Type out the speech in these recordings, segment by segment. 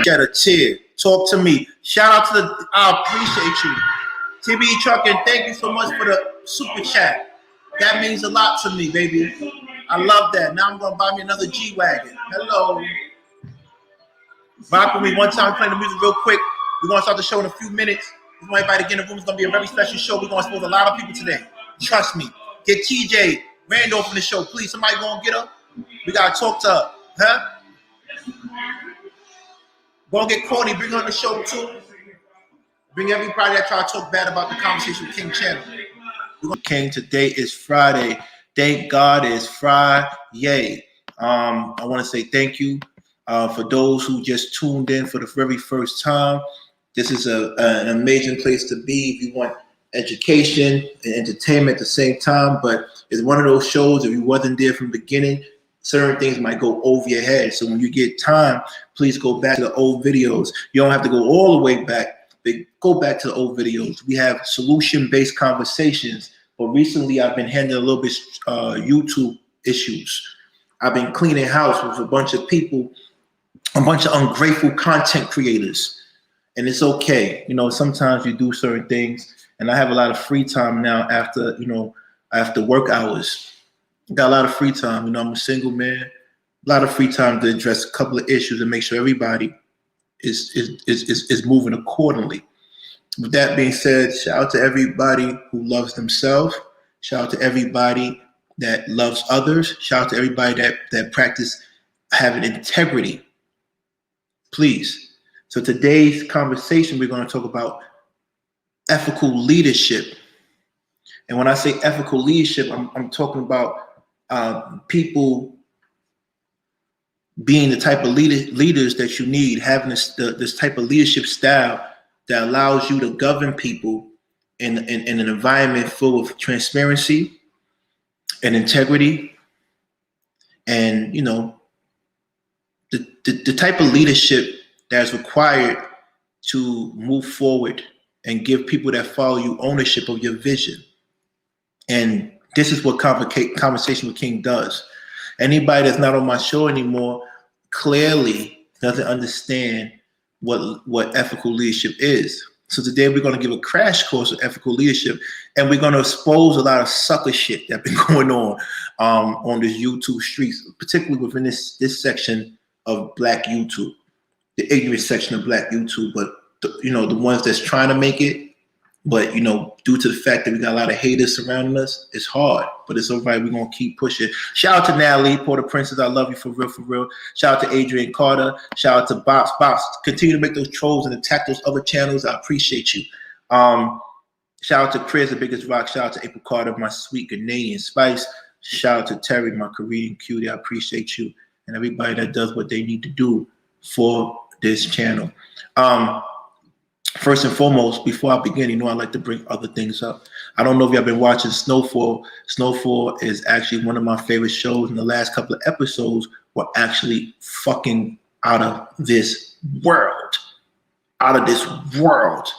Get a cheer. Talk to me. Shout out to the. I appreciate you. TBE Trucking, thank you so much for the super chat. That means a lot to me, baby. I love that. Now I'm gonna buy me another G-Wagon. Hello. Rock with me one time, playing the music real quick. We're gonna start the show in a few minutes. We want everybody to get in the room. It's gonna be a very special show. We're gonna expose a lot of people today. Trust me. Get TJ Randolph in the show, please. Somebody gonna get her. We gotta talk to her, huh? Gonna get Courtney. Bring her on the show too. Bring everybody that try to talk bad about the Conversation with King channel. King, today is Friday. Thank God it's Friday. I want to say thank you for those who just tuned in for the very first time. This is an amazing place to be if you want education and entertainment at the same time. But it's one of those shows, if you wasn't there from the beginning, certain things might go over your head. So when you get time, please go back to the old videos. You don't have to go all the way back. Go back to the old videos. We have solution-based conversations, but recently I've been handling a little bit YouTube issues. I've been cleaning house with a bunch of people, a bunch of ungrateful content creators, and it's okay. You know, sometimes you do certain things, and I have a lot of free time now after work hours. Got a lot of free time. You know, I'm a single man. A lot of free time to address a couple of issues and make sure everybody is moving accordingly. With that being said, shout out to everybody who loves themselves. Shout out to everybody that loves others. Shout out to everybody that practice having integrity. Please. So today's conversation, we're going to talk about ethical leadership. And when I say ethical leadership, I'm talking about people being the type of leaders that you need, having this type of leadership style that allows you to govern people in an environment full of transparency and integrity, and you know the type of leadership that is required to move forward and give people that follow you ownership of your vision. And this is what Conversation with King does. Anybody that's not on my show anymore clearly doesn't understand what ethical leadership is. So today we're going to give a crash course of ethical leadership, and we're going to expose a lot of sucker shit that's been going on this YouTube streets, particularly within this section of Black YouTube, the ignorant section of Black YouTube. But the ones that's trying to make it, but due to the fact that we got a lot of haters surrounding us, it's hard. But it's all right. We're gonna keep pushing. Shout out to Natalie, Porter Princess. I love you for real, for real. Shout out to Adrian Carter. Shout out to Bops. Bops, continue to make those trolls and attack those other channels. I appreciate you. Shout out to Chris, the biggest rock. Shout out to April Carter, my sweet Ghanaian spice. Shout out to Terry, my Korean cutie. I appreciate you and everybody that does what they need to do for this channel. First and foremost, before I begin, I like to bring other things up. I don't know if y'all been watching Snowfall. Snowfall is actually one of my favorite shows, and the last couple of episodes were actually fucking out of this world. Out of this world.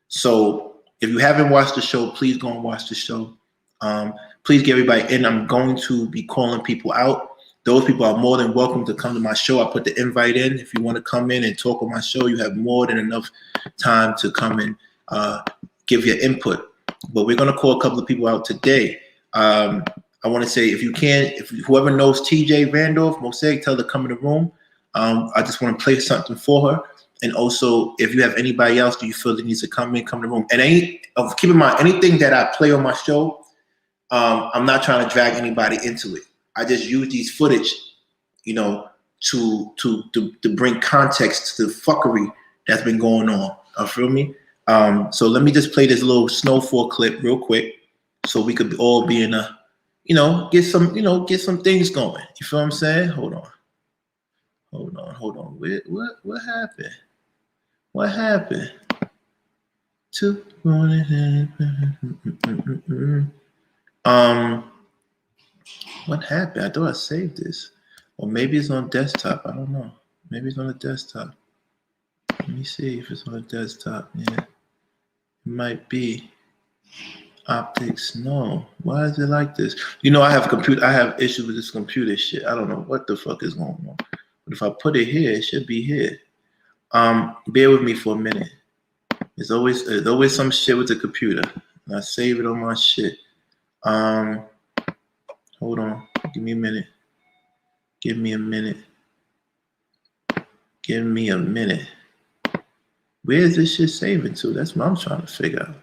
So if you haven't watched the show, please go and watch the show. Please get everybody in. I'm going to be calling people out. Those people are more than welcome to come to my show. I put the invite in. If you want to come in and talk on my show, you have more than enough time to come and give your input. But we're going to call a couple of people out today. I want to say, if you can, if whoever knows TJ Randolph, Mosaic, tell her to come in the room. I just want to play something for her. And also, if you have anybody else that you feel that needs to come in the room. And keep in mind, anything that I play on my show, I'm not trying to drag anybody into it. I just use these footage, to bring context to the fuckery that's been going on. You feel me? So let me just play this little Snowfall clip real quick, so we could all be in a, get some things going. You feel what I'm saying? Hold on. What happened? What happened? What happened? I thought I saved this. Or maybe it's on desktop. I don't know. Maybe it's on the desktop. Let me see if it's on the desktop. Yeah. It might be. Optics. No. Why is it like this? I have issues with this computer shit. I don't know what the fuck is going on. But if I put it here, it should be here. Bear with me for a minute. There's always some shit with the computer. And I save it on my shit. Hold on. Give me a minute. Give me a minute. Give me a minute. Where's this shit saving to? That's what I'm trying to figure out.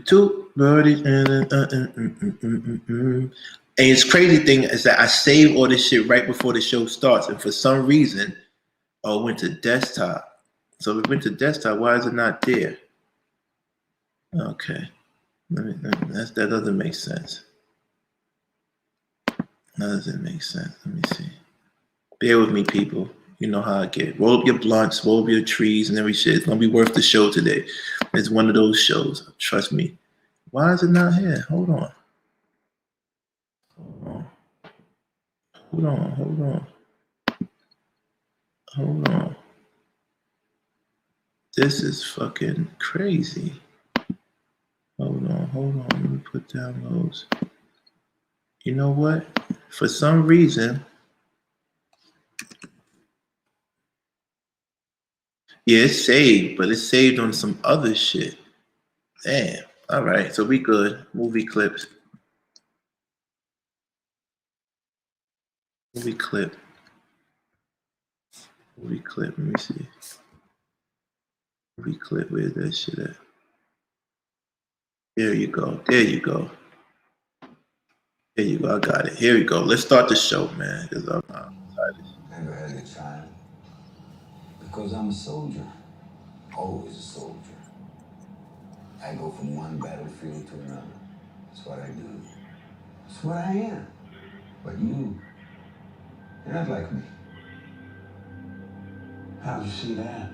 Two birdies. And it's crazy thing is that I save all this shit right before the show starts, and for some reason, it went to desktop. So if it went to desktop, why is it not there? Okay, that doesn't make sense. That doesn't make sense. Let me see. Bear with me, people. You know how I get. Roll up your blunts, roll up your trees, and every shit. It's gonna be worth the show today. It's one of those shows. Trust me. Why is it not here? Hold on. Hold on. This is fucking crazy. Hold on. Let me put down those. You know what? For some reason, yeah, it's saved, but it's saved on some other shit. Damn. All right, so we good. Movie clips. Movie clip. Let me see. Movie clip. Where's that shit at? There you go. I got it. Here we go. Let's start the show, man. Because I'm excited. Never had a child. Because I'm a soldier. Always a soldier. I go from one battlefield to another. That's what I do. That's what I am. But you're not like me. How'd you see that?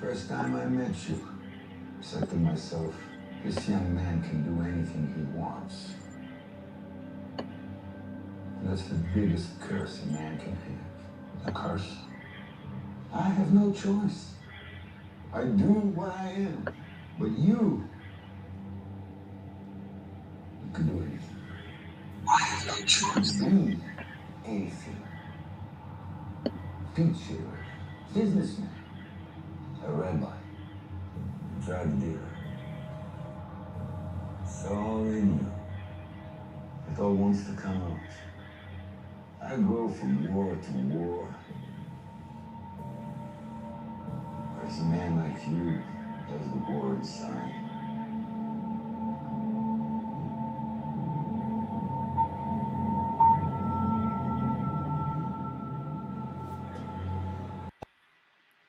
First time I met you, I said to myself, this young man can do anything he wants. And that's the biggest curse a man can have. A curse? I have no choice. I do what I am. But you can do anything. I have no choice. Do anything. Teacher, businessman, a rabbi, drug dealer. It's all in you. It all wants to come out. I go from war to war. Whereas a man like you does the war inside.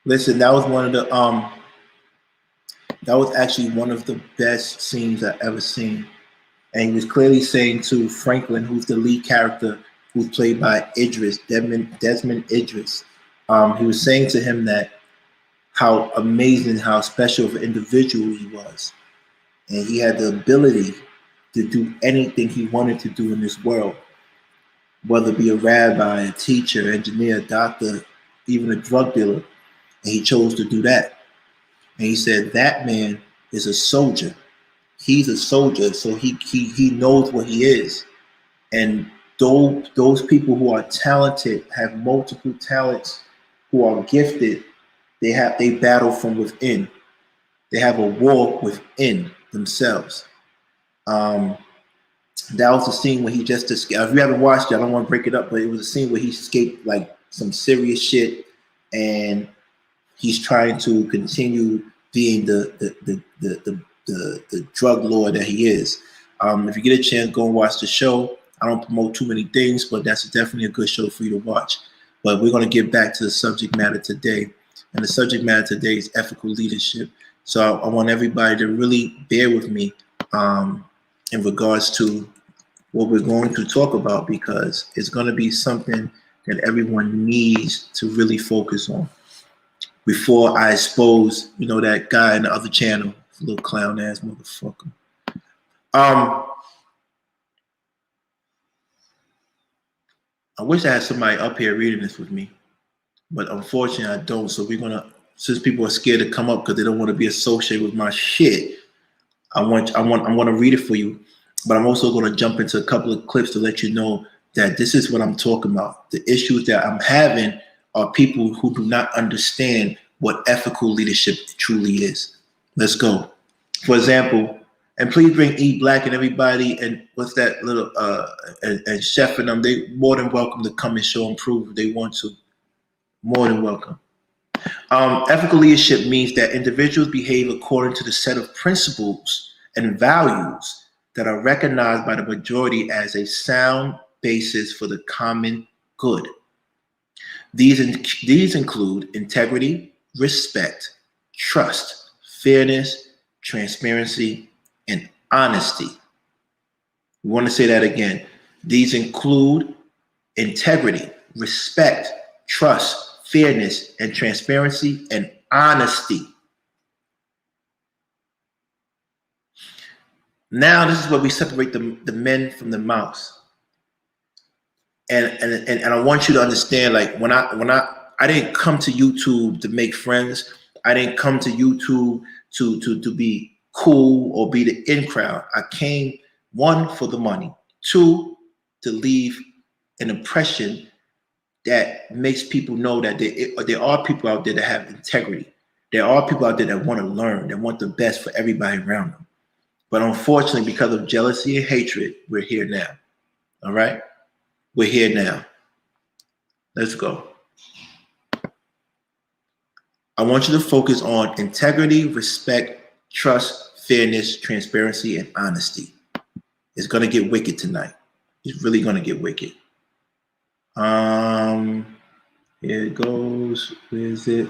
Listen, that was one of the that was actually one of the best scenes I've ever seen. And he was clearly saying to Franklin, who's the lead character, who's played by Desmond Idris, he was saying to him that how amazing, how special of an individual he was. And he had the ability to do anything he wanted to do in this world, whether it be a rabbi, a teacher, engineer, a doctor, even a drug dealer. And he chose to do that. And he said that man is a soldier. He's a soldier, so he knows what he is. And those people who are talented, have multiple talents, who are gifted, they battle from within. They have a war within themselves. That was the scene where he just escaped. If you haven't watched it, I don't want to break it up, but it was a scene where he escaped like some serious shit, and he's trying to continue being the drug lord that he is. If you get a chance, go and watch the show. I don't promote too many things, but that's definitely a good show for you to watch. But we're going to get back to the subject matter today. And the subject matter today is ethical leadership. So I want everybody to really bear with me in regards to what we're going to talk about, because it's going to be something that everyone needs to really focus on. Before I expose, that guy in the other channel, little clown ass motherfucker. I wish I had somebody up here reading this with me, but unfortunately I don't. So since people are scared to come up because they don't want to be associated with my shit, I'm going to read it for you, but I'm also going to jump into a couple of clips to let you know that this is what I'm talking about. The issues that I'm having are people who do not understand what ethical leadership truly is. Let's go. For example, and please bring E Black and everybody and what's that little and Chef and them. They more than welcome to come and show and prove if they want to. More than welcome. Ethical leadership means that individuals behave according to the set of principles and values that are recognized by the majority as a sound basis for the common good. These include integrity, respect, trust, fairness, transparency, and honesty. We want to say that again. These include integrity, respect, trust, fairness, and transparency, and honesty. Now, this is where we separate the men from the mouse. And I want you to understand, like when I didn't come to YouTube to make friends. I didn't come to YouTube to be cool or be the in crowd. I came, one, for the money, two, to leave an impression that makes people know that there are people out there that have integrity. There are people out there that want to learn, that want the best for everybody around them. But unfortunately, because of jealousy and hatred, we're here now. All right? We're here now. Let's go. I want you to focus on integrity, respect, trust, fairness, transparency, and honesty. It's going to get wicked tonight. It's really going to get wicked. Here it goes. Where is it?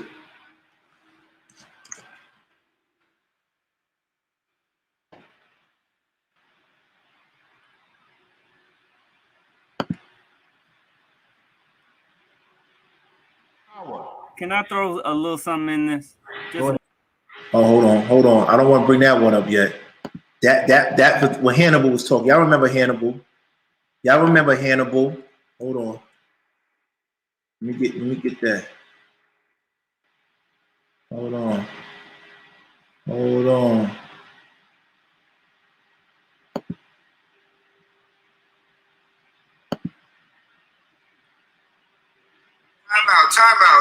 Can I throw a little something in this? Oh, hold on. I don't want to bring that one up yet. That when Hannibal was talking. Y'all remember Hannibal? Y'all remember Hannibal? Hold on. Let me get that. Hold on.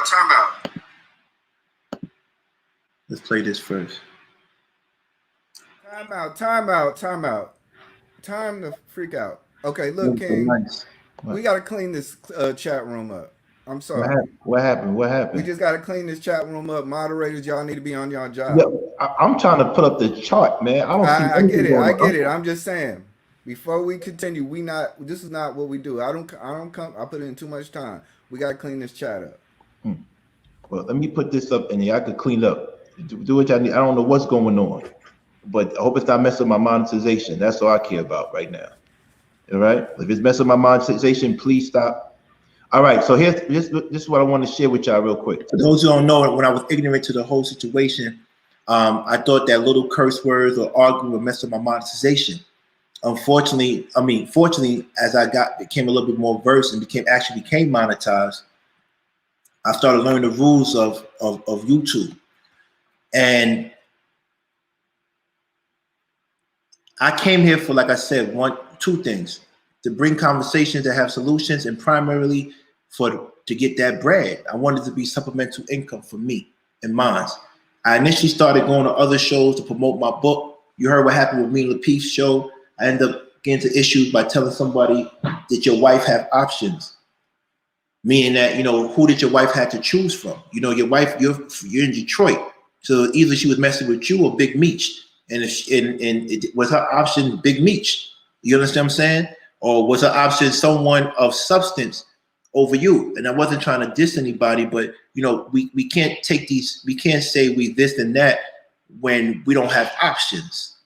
Time out. Let's play this first. Time out. Time to freak out. Okay, look, King. Nice. We got to clean this chat room up. I'm sorry. What happened? We just got to clean this chat room up. Moderators, y'all need to be on y'all job. Yeah, I'm trying to put up the chart, man. I get it. I'm just saying. Before we continue, this is not what we do. I put in too much time. We got to clean this chat up. Well, let me put this up and I could clean up. Do what y'all need. I don't know what's going on, but I hope it's not messing with my monetization. That's all I care about right now. All right. If it's messing with my monetization, please stop. All right. So this is what I want to share with y'all real quick. For those who don't know, when I was ignorant to the whole situation, I thought that little curse words or arguing would mess with my monetization. Fortunately, as I became a little bit more versed and became monetized, I started learning the rules of YouTube. And I came here for, like I said, two things: to bring conversations that have solutions, and primarily to get that bread. I wanted to be supplemental income for me and mine. I initially started going to other shows to promote my book. You heard what happened with me and Lapeef's show. I ended up getting into issues by telling somebody that your wife have options. Meaning that, who did your wife have to choose from? Your wife, you're in Detroit. So either she was messing with you or Big Meech. And it was her option Big Meech. You understand what I'm saying? Or was her option someone of substance over you? And I wasn't trying to diss anybody, but we can't we can't say we this and that when we don't have options.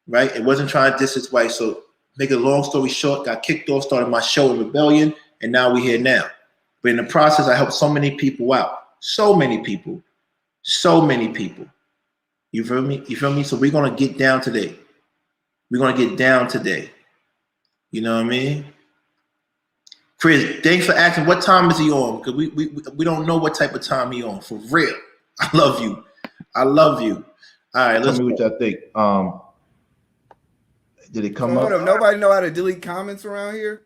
Right? It wasn't trying to diss his wife. So make a long story short, got kicked off, started my show in rebellion. And now we're here now. But in the process, I helped so many people out. So many people. You feel me? So we're going to get down today. You know what I mean? Chris, thanks for asking. What time is he on? Because we don't know what type of time he on. For real. I love you. All right, let's see what y'all think. Did it come up? Nobody know how to delete comments around here?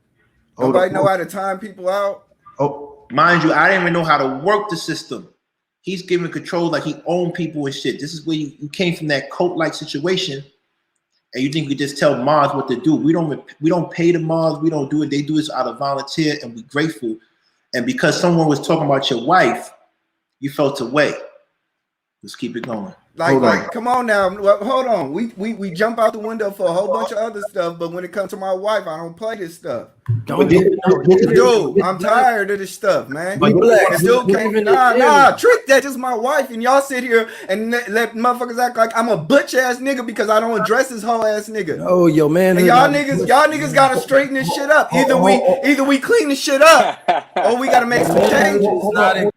Nobody know how to time people out? Oh, Mind you, I didn't even know how to work the system. He's giving control like he owned people and shit. This is where you came from, that cult-like situation, and you think you just tell Mars what to do. We don't pay the Mars. We don't do it. They do this out of volunteer, and we're grateful. And because someone was talking about your wife, you felt away. Let's keep it going. Like, come on now. Well, hold on. We jump out the window for a whole bunch of other stuff, but when it comes to my wife, I don't play this stuff. Dude, I'm tired of this stuff, man. It still can't. Nah. Trick that is my wife, and y'all sit here and let motherfuckers act like I'm a butch ass nigga because I don't address this whole ass nigga. Oh, yo, man. And y'all niggas gotta straighten this shit up. Either we clean this shit up, or we gotta make some changes.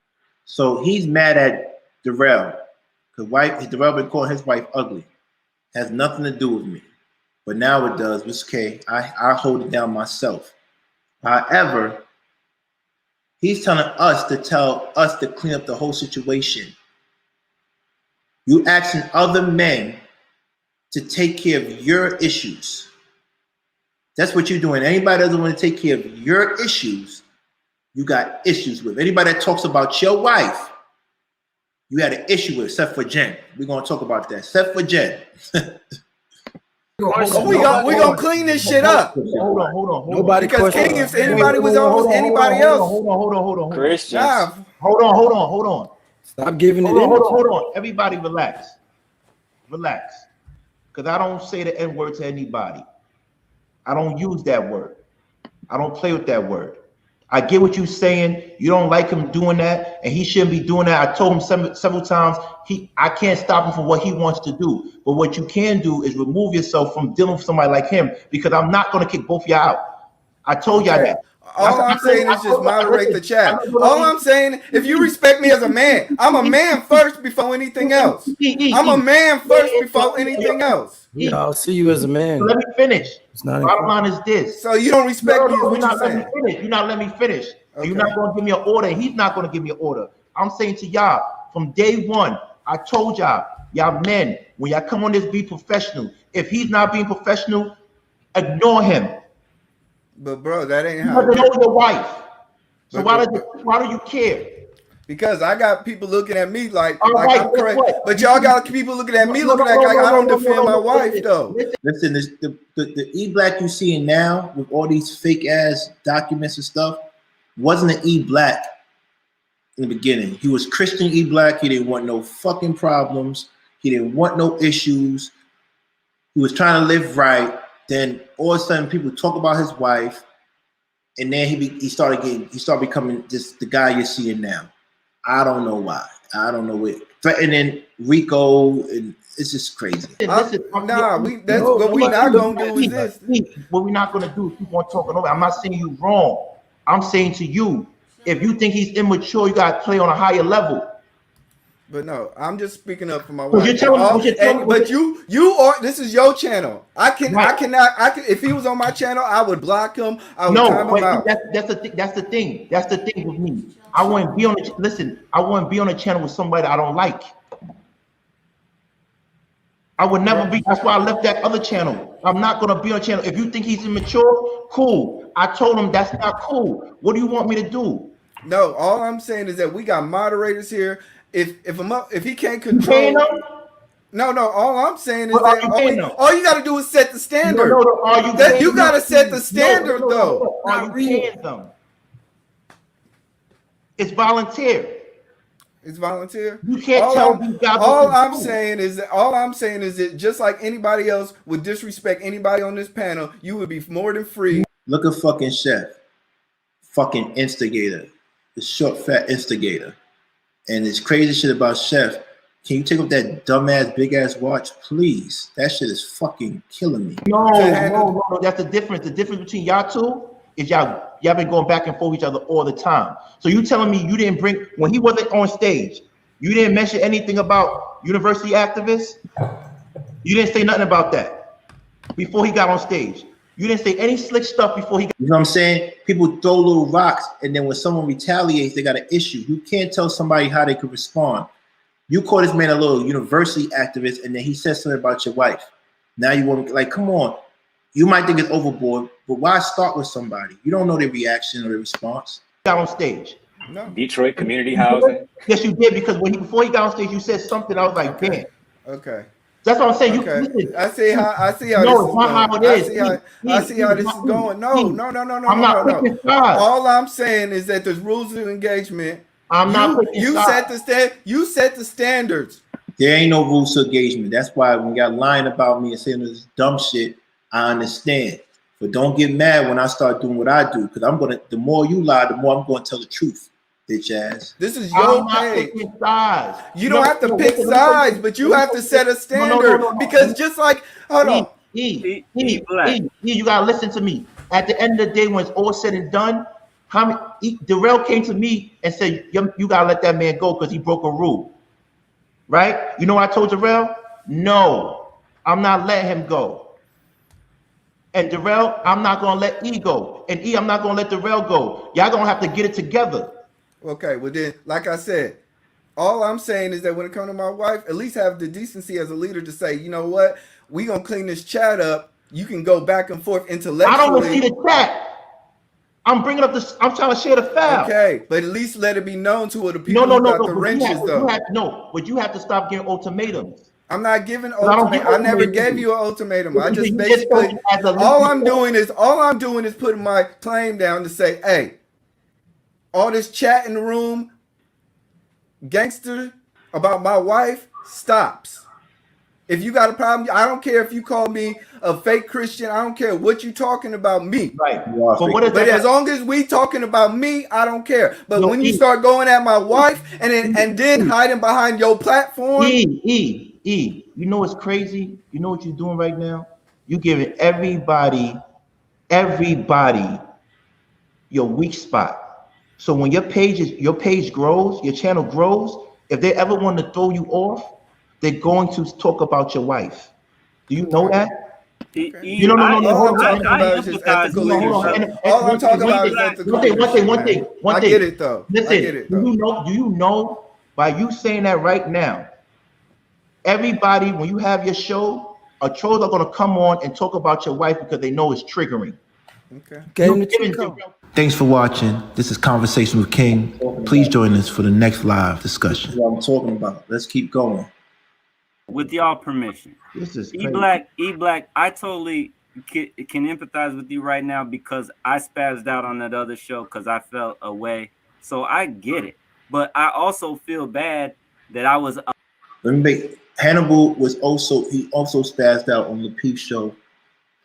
So he's mad at Darrell. Because Darrell been calling his wife ugly. Has nothing to do with me. But now it does. It's okay. I hold it down myself. However, he's telling us to tell us to clean up the whole situation. You asking other men to take care of your issues. That's what you're doing. Anybody that doesn't want to take care of your issues, you got issues with. Anybody that talks about your wife, you had an issue with, except for Jen. We're gonna talk about that. Except for Jen. We gonna clean this shit up. Hold on. Nobody because King, if anybody was on anybody else, Hold on. Christians. nah, Hold on. Stop giving it in. Hold on. Everybody relax. Because I don't say the N-word to anybody. I don't use that word. I don't play with that word. I get what you're saying. You don't like him doing that, and he shouldn't be doing that. I told him several times, I can't stop him from what he wants to do. But what you can do is remove yourself from dealing with somebody like him, because I'm not going to kick both of y'all out. I told y'all that. all I'm saying is just moderate the chat. All I'm saying, if you respect me as a man, I'm a man first before anything else. I'm a man first before anything else. Yeah, I'll see you as a man. Let me finish. It's not Bottom line is this. So you don't respect me, is what you're saying. You're not letting me finish. Okay. You're not going to give me an order. He's not going to give me an order. I'm saying to y'all, from day one, I told y'all men, when y'all come on this, be professional. If he's not being professional, ignore him. But bro, that ain't how. You know your wife. So why do you care? Because I got people looking at me like right, I'm crazy. But y'all got people looking at me like I don't defend my wife though. Listen, the E-Black you seeing now with all these fake ass documents and stuff wasn't an E-Black in the beginning. He was Christian E-Black. He didn't want no fucking problems. He didn't want no issues. He was trying to live right. Then all of a sudden people talk about his wife, and then he started becoming just the guy you're seeing now. I don't know why. I don't know it. Threatening Rico, and it's just crazy. What we're not gonna do is this. What we're not gonna do is keep on talking over. I'm not saying you wrong. I'm saying to you, if you think he's immature, you gotta play on a higher level. But no, I'm just speaking up for my Well, wife. But you are. This is your channel. I cannot. If he was on my channel, I would block him. I would time him out. That's the thing. That's the thing with me. I wouldn't be on the I wouldn't be on a channel with somebody that I don't like. I would never be. That's why I left that other channel. I'm not gonna be on a channel. If you think he's immature, cool. I told him that's not cool. What do you want me to do? No, all I'm saying is that we got moderators here. If he can't control, no. All I'm saying is that all you got to do is set the standard. You got to set the standard, though. Are you paying them? It's volunteer. It's volunteer. You can't tell these guys. All I'm saying is that just like anybody else would disrespect anybody on this panel, you would be more than free. Look at fucking Chef, fucking instigator, the short fat instigator. And this crazy shit about Chef. Can you take off that dumbass big ass watch, please? That shit is fucking killing me. No. That's the difference. The difference between y'all two is y'all been going back and forth with each other all the time. So you telling me you didn't bring, when he wasn't on stage, you didn't mention anything about university activists? You didn't say nothing about that before he got on stage. You didn't say any slick stuff before he got. You know what I'm saying? People throw little rocks, and then when someone retaliates, they got an issue. You can't tell somebody how they could respond. You call this man a little university activist, and then he says something about your wife. Now you want, like, come on. You might think it's overboard, but why start with somebody? You don't know their reaction or their response. Got on stage. No. Detroit community housing. Yes, you did, because before he got on stage, you said something. I was like, Okay. damn. Okay. That's what I'm saying. Okay. You listen. I see how No, this is it's not going. how it is. I see how this is going. No. I'm not picking sides. All I'm saying is that there's rules of engagement. I'm not picking You sides. you set the standards. There ain't no rules to engagement. That's why when y'all lying about me and saying this dumb shit, I understand. But don't get mad when I start doing what I do, because the more you lie, the more I'm gonna tell the truth, bitch ass. This is your page. You don't have to pick sides, but you have to set a standard. Because just like, hold on. You gotta listen to me. At the end of the day, when it's all said and done, Darrell came to me and said, you gotta let that man go because he broke a rule. Right? You know what I told Darrell? No, I'm not letting him go. And Darrell, I'm not gonna let E go. And E, I'm not gonna let Darrell go. Y'all gonna have to get it together. Okay, well then, like I said, all I'm saying is that when it comes to my wife, at least have the decency as a leader to say, you know what, we gonna clean this chat up. You can go back and forth intellectually. I don't want to see the chat. I'm bringing up this. I'm trying to share the file. Okay, but at least let it be known to the people who got the wrenches, though. But you have to stop giving ultimatums. I'm not giving ultimatum. I never gave you an ultimatum. I just basically all I'm doing is putting my claim down to say, hey, all this chat in the room, gangster about my wife, stops. If you got a problem, I don't care if you call me a fake Christian. I don't care what you talking about me. Right. But as long as we talking about me, I don't care. But when you start going at my wife and then hiding behind your platform. E, you know what's crazy? You know what you're doing right now? You're giving everybody your weak spot. So when your page grows, your channel grows, if they ever want to throw you off, they're going to talk about your wife. Do you know that? You know, all I'm talking about is just ethical leadership. All I'm talking about is ethical leadership. One thing. I get it though. Listen, do you know by you saying that right now, everybody, when you have your show, trolls are going to come on and talk about your wife because they know it's triggering. Okay. Thanks for watching. This is Conversation with King. Please join us for the next live discussion. What I'm talking about. Let's keep going. With y'all permission, this is E Black. I totally can empathize with you right now because I spazzed out on that other show because I felt away. So I get it, but I also feel bad that I was. Hannibal was also spazzed out on the Peep show,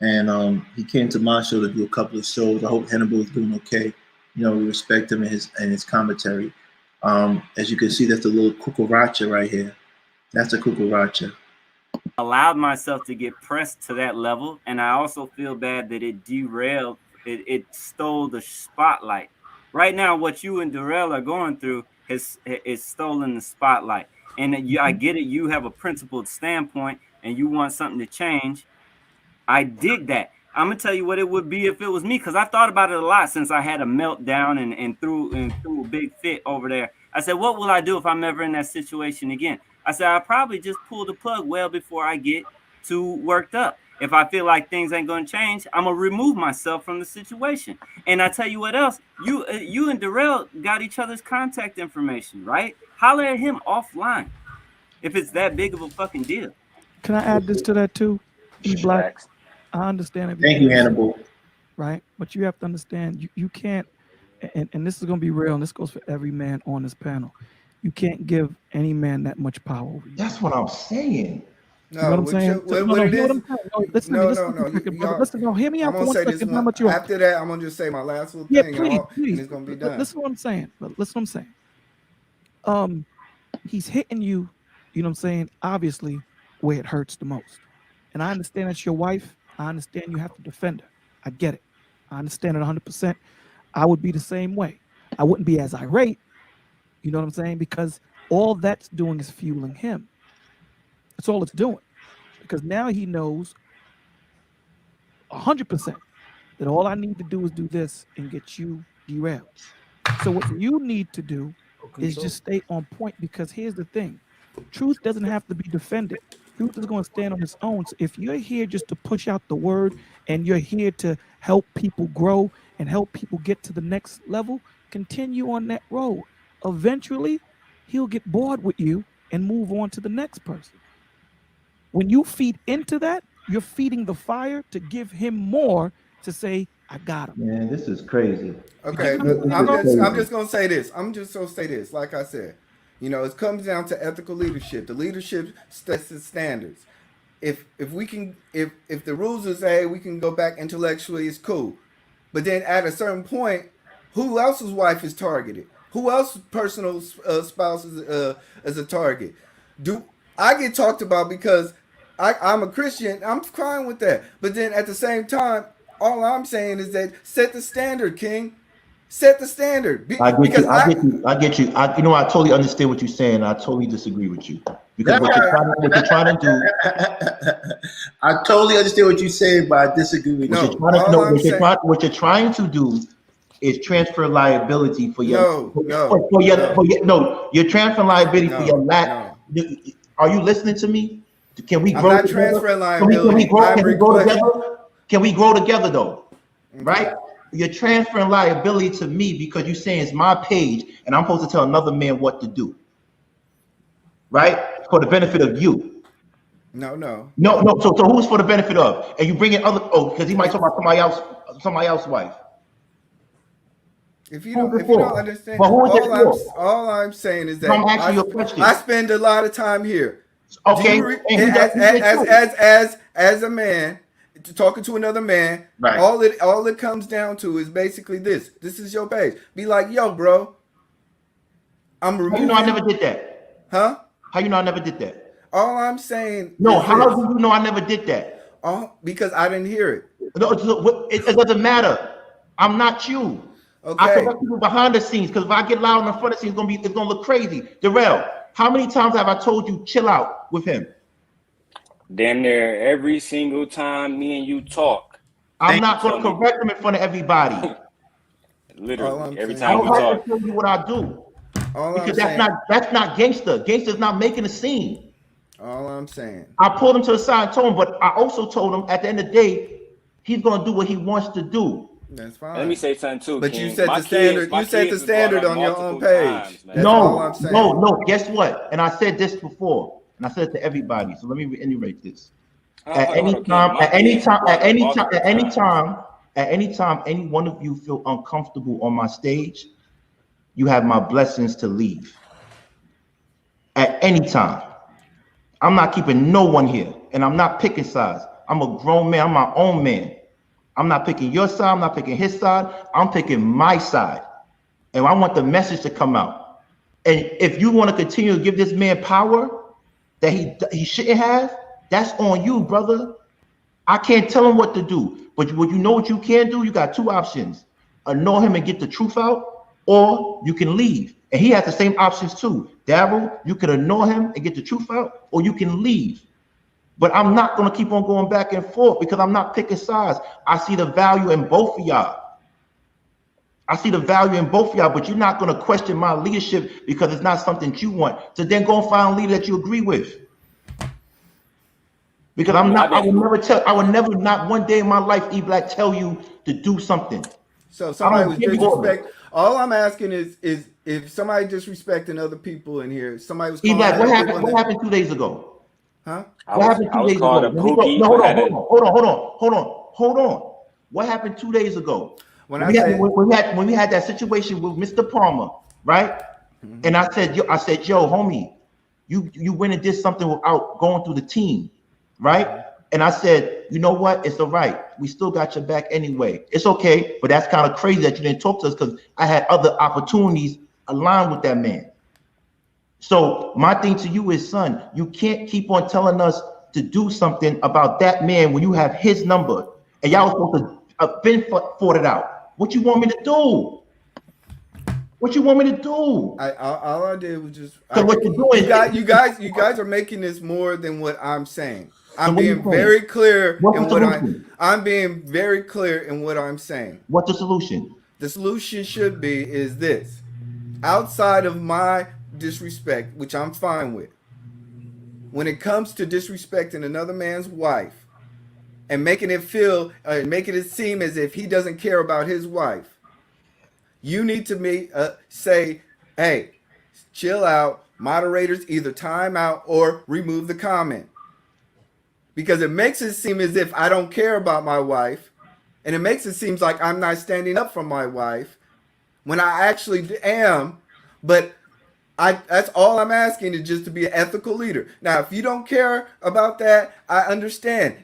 and he came to my show to do a couple of shows. I hope Hannibal is doing okay. You know, we respect him and his commentary. As you can see, that's a little cucaracha right here. That's a cucaracha. Allowed myself to get pressed to that level, and I also feel bad that it derailed. It stole the spotlight. Right now, what you and Darrell are going through is stolen the spotlight. And I get it. You have a principled standpoint, and you want something to change. I dig that. I'm gonna tell you what it would be if it was me, because I thought about it a lot since I had a meltdown and threw a big fit over there. I said, what will I do if I'm ever in that situation again? I said, I'll probably just pull the plug well before I get too worked up. If I feel like things ain't going to change, I'm going to remove myself from the situation. And I tell you what else, you and Darrell got each other's contact information, right? Holler at him offline if it's that big of a fucking deal. Can I add this to that too? E-Black, I understand everything. Thank you, Hannibal. Right? But you have to understand, you can't, and this is going to be real, and this goes for every man on this panel. You can't give any man that much power over you. That's what I'm saying. No, you know what I'm saying? Listen, hear me out for 1 second. How much you after that, I'm gonna just say my last little thing, please. And it's gonna be done. Listen what I'm saying. Listen what I'm saying. He's hitting you, you know what I'm saying, obviously where it hurts the most. And I understand that's your wife. I understand you have to defend her. I get it. I understand it 100%. I would be the same way. I wouldn't be as irate, you know what I'm saying, because all that's doing is fueling him. That's all it's doing, because now he knows 100% that all I need to do is do this and get you derailed. So what you need to do is just stay on point, because here's the thing. Truth doesn't have to be defended. Truth is going to stand on its own. So if you're here just to push out the word and you're here to help people grow and help people get to the next level, continue on that road. Eventually, he'll get bored with you and move on to the next person. When you feed into that, you're feeding the fire to give him more to say, I got him. Man, this is crazy. Okay, I'm just gonna say this. I'm just gonna say this. Like I said, it comes down to ethical leadership. The leadership sets the standards. If we can, if the rules is say we can go back intellectually, it's cool. But then at a certain point, who else's wife is targeted? Who else's personal spouse is a target? Do I get talked about because I'm a Christian? I'm fine with that. But then at the same time, all I'm saying is that set the standard, King. Set the standard. I get you. I totally understand what you're saying. I totally disagree with you because what you're trying to do. I totally understand what you're saying, but I disagree with you. What you're trying to do is transfer liability for your you're transferring liability for your lack. Are you listening to me? Can we grow? I'm not transferring liability. Can we grow together though? Okay. Right? You're transferring liability to me because you're saying it's my page and I'm supposed to tell another man what to do. Right? For the benefit of you. No. So who's for the benefit of? And you bring in because he might talk about somebody else's wife. If you don't understand, all I'm saying is that I'm asking you a question. I spend a lot of time here. Okay. As a man, talking to another man, right. All it comes down to is basically this. This is your page. Be like, yo, bro. I'm removing. How you know I never did that? Huh? How you know I never did that? All I'm saying. No, how do you know I never did that? Because I didn't hear it. No, it doesn't matter. I'm not you. Okay. I correct people behind the scenes because if I get loud in the front of the scenes, it's gonna look crazy. Darrell, how many times have I told you chill out with him? Damn near every single time me and you talk. I'm not going to correct him in front of everybody. Literally, every time we talk. I don't tell you what I do. Because that's not gangster. Gangster's not making a scene. All I'm saying. I pulled him to the side and told him, but I also told him at the end of the day, he's going to do what he wants to do. That's fine. Let me say something too. But King. you set the standard. You set the standard on your own page. No. Guess what? And I said this before, and I said it to everybody. So let me reiterate this. At any time, any one of you feel uncomfortable on my stage, you have my blessings to leave. At any time. I'm not keeping no one here, and I'm not picking sides. I'm a grown man. I'm my own man. I'm not picking your side. I'm not picking his side. I'm picking my side. And I want the message to come out. And if you want to continue to give this man power that he shouldn't have, that's on you, brother. I can't tell him what to do. But what you can do, you got two options. Annoy him and get the truth out, or you can leave. And he has the same options too. Daryl, you can annoy him and get the truth out, or you can leave. But I'm not going to keep on going back and forth because I'm not picking sides. I see the value in both of y'all. But you're not going to question my leadership because it's not something you want. So then go and find a leader that you agree with. Because I would never not one day in my life, E-Black, tell you to do something. So somebody was disrespect. All I'm asking is if somebody disrespecting other people in here, somebody was E-Black, what happened 2 days ago? Huh? What happened 2 days ago? Hold on. What happened 2 days ago? When we had that situation with Mr. Palmer, right? Mm-hmm. And I said, yo, homie, you went and did something without going through the team, right? And I said, you know what? It's all right. We still got your back anyway. It's okay, but that's kind of crazy that you didn't talk to us because I had other opportunities aligned with that man. So my thing to you is, son, you can't keep on telling us to do something about that man when you have his number and y'all supposed to have been fought it out. What you want me to do? All I did was just. What you're doing? You guys are making this more than what I'm saying. I'm being very clear in what I'm being very clear in what I'm saying. What's the solution? The solution should be is this. Outside of my disrespect, which I'm fine with, when it comes to disrespecting another man's wife and making it seem as if he doesn't care about his wife, You need to say, hey, chill out. Moderators either time out or remove the comment. Because it makes it seem as if I don't care about my wife. And it makes it seem like I'm not standing up for my wife when I actually am. But that's all I'm asking is just to be an ethical leader. Now, if you don't care about that, I understand.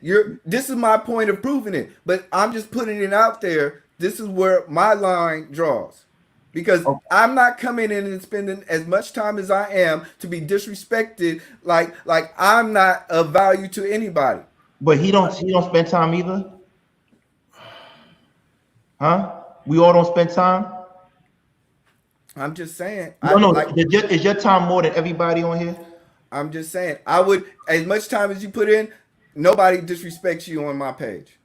This is my point of proving it, but I'm just putting it out there. This is where my line draws. Because I'm not coming in and spending as much time as I am to be disrespected like I'm not of value to anybody. But he don't spend time either? Huh? We all don't spend time? I'm just saying. No, is your time more than everybody on here? I'm just saying. I would, as much time as you put in, nobody disrespects you on my page.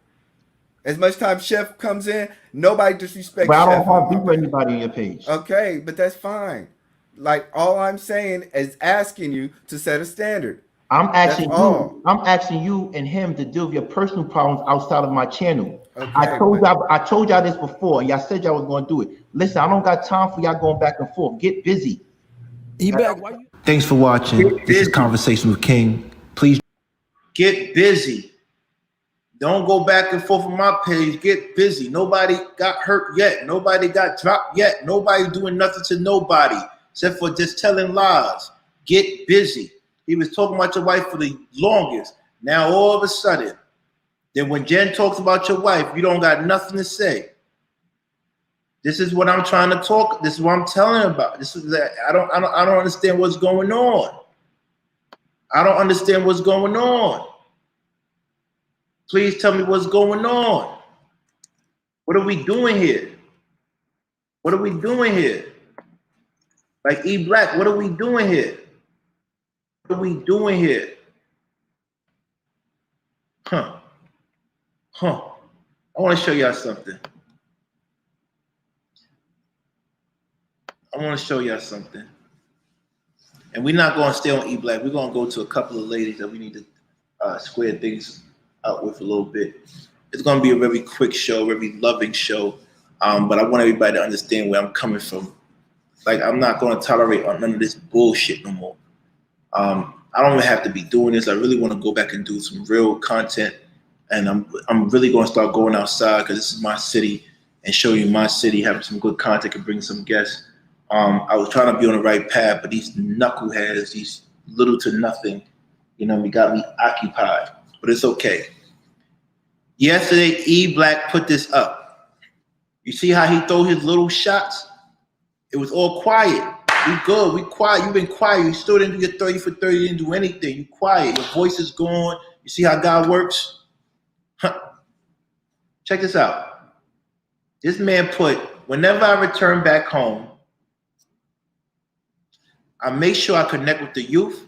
As much time Chef comes in, nobody disrespects but Chef. I don't have beef with anybody on your page. Okay, but that's fine. Like, all I'm saying is asking you to set a standard. I'm asking you and him to deal with your personal problems outside of my channel. Okay, I told y'all this before, and y'all said y'all was going to do it. Listen, I don't got time for y'all going back and forth. Get busy. Thanks for watching. This is Conversation with King. Please get busy. Don't go back and forth on my page. Get busy. Nobody got hurt yet. Nobody got dropped yet. Nobody doing nothing to nobody except for just telling lies. Get busy. He was talking about your wife for the longest. Now all of a sudden, then when Jen talks about your wife, you don't got nothing to say. This is what I'm trying to talk. This is what I'm telling about. This is that I don't understand what's going on. I don't understand what's going on. Please tell me what's going on. What are we doing here? What are we doing here? Like E Black, what are we doing here? What are we doing here? I want to show y'all something. And we're not going to stay on E Black. We're going to go to a couple of ladies that we need to square things out with a little bit. It's going to be a very quick show, very loving show. But I want everybody to understand where I'm coming from. Like, I'm not going to tolerate none of this bullshit no more. I don't even have to be doing this. I really want to go back and do some real content. And I'm really going to start going outside because this is my city and show you my city, having some good content and bring some guests. I was trying to be on the right path, but these knuckleheads, these little to nothing, got me occupied. But it's okay. Yesterday, E Black put this up. You see how he throw his little shots? It was all quiet. We good. We quiet. You've been quiet. You still didn't do your 30 for 30. You didn't do anything. You quiet. Your voice is gone. You see how God works? Check this out. This man put, whenever I return back home, I make sure I connect with the youth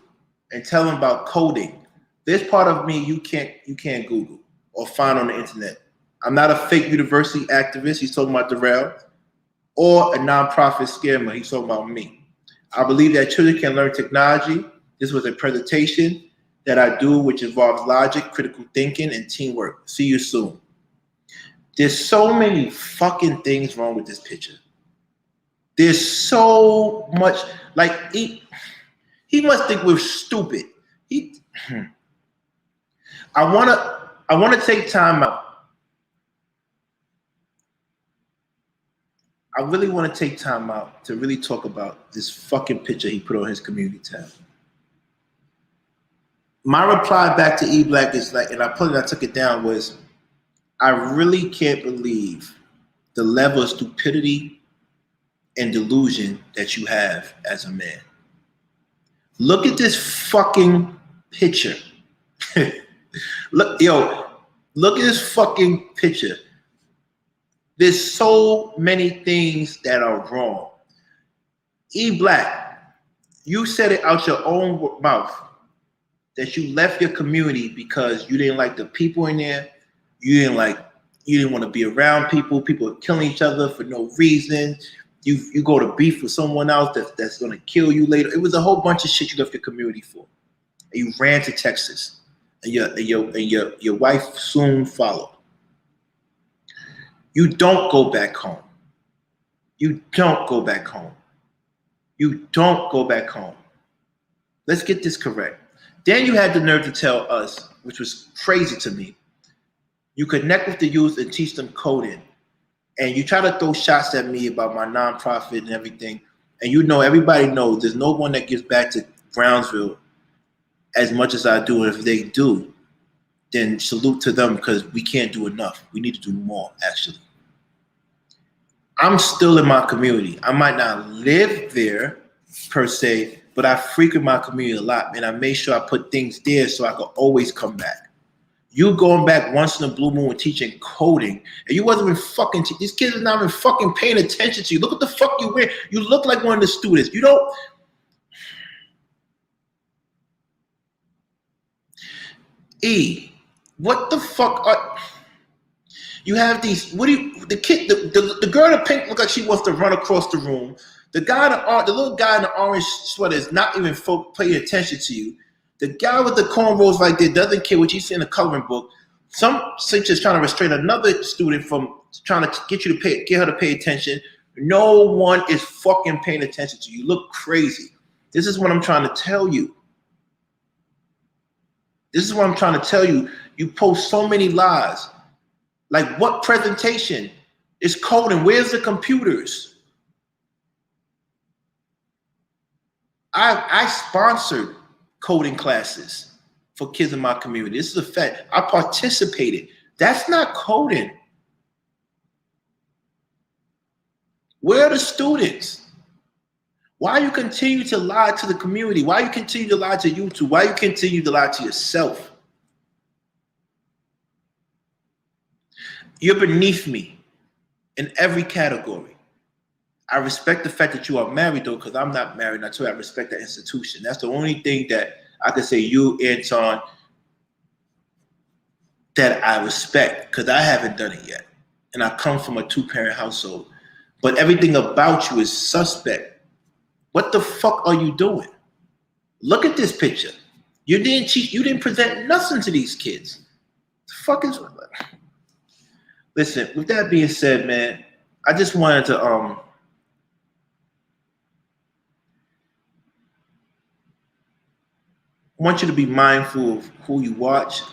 and tell them about coding. This part of me you can't Google or find on the internet. I'm not a fake university activist. He's talking about Darrell, or a nonprofit scammer. He's talking about me. I believe that children can learn technology. This was a presentation that I do, which involves logic, critical thinking, and teamwork. See you soon. There's so many fucking things wrong with this picture. There's so much, like, he must think we're stupid. I wanna take time out. I really want to take time out to really talk about this fucking picture he put on his community tab. My reply back to E Black is like, and I took it down, was, I really can't believe the level of stupidity and delusion that you have as a man. Look at this fucking picture. Look at this fucking picture. There's so many things that are wrong. E Black, you said it out your own mouth that you left your community because you didn't like the people in there. You didn't want to be around people. People are killing each other for no reason. You go to beef with someone else that's gonna kill you later. It was a whole bunch of shit you left your community for. And you ran to Texas, and your wife soon followed. You don't go back home. You don't go back home. You don't go back home. Let's get this correct. Then you had the nerve to tell us, which was crazy to me, you connect with the youth and teach them coding. And you try to throw shots at me about my nonprofit and everything. And you know, everybody knows there's no one that gives back to Brownsville as much as I do. And if they do, then salute to them, because we can't do enough. We need to do more, actually. I'm still in my community. I might not live there per se, but I frequent my community a lot, and I make sure I put things there so I can always come back. You going back once in a blue moon teaching coding, and you wasn't even fucking, these kids are not even fucking paying attention to you. Look what the fuck you wear. You look like one of the students. You don't. What the fuck are, you have these, what do you, the kid, the girl in the pink look like she wants to run across the room. The guy, the little guy in the orange sweater is not even paying attention to you. The guy with the cornrows like that doesn't care what you see in the coloring book. Some teacher's trying to restrain another student from trying to get her to pay attention. No one is fucking paying attention to you. You look crazy. This is what I'm trying to tell you. This is what I'm trying to tell you. You post so many lies. Like, what presentation is coding? Where's the computers? I sponsored coding classes for kids in my community. This is a fact. I participated. That's not coding. Where are the students? Why you continue to lie to the community? Why you continue to lie to YouTube? Why you continue to lie to yourself? You're beneath me in every category. I respect the fact that you are married, though, because I'm not married. And I tell you, I respect that institution. That's the only thing that I could say you, Anton, that I respect, because I haven't done it yet. And I come from a two-parent household. But everything about you is suspect. What the fuck are you doing? Look at this picture. You didn't teach, you didn't present nothing to these kids. The fuck is... Listen, with that being said, man, I just wanted to I want you to be mindful of who you watch.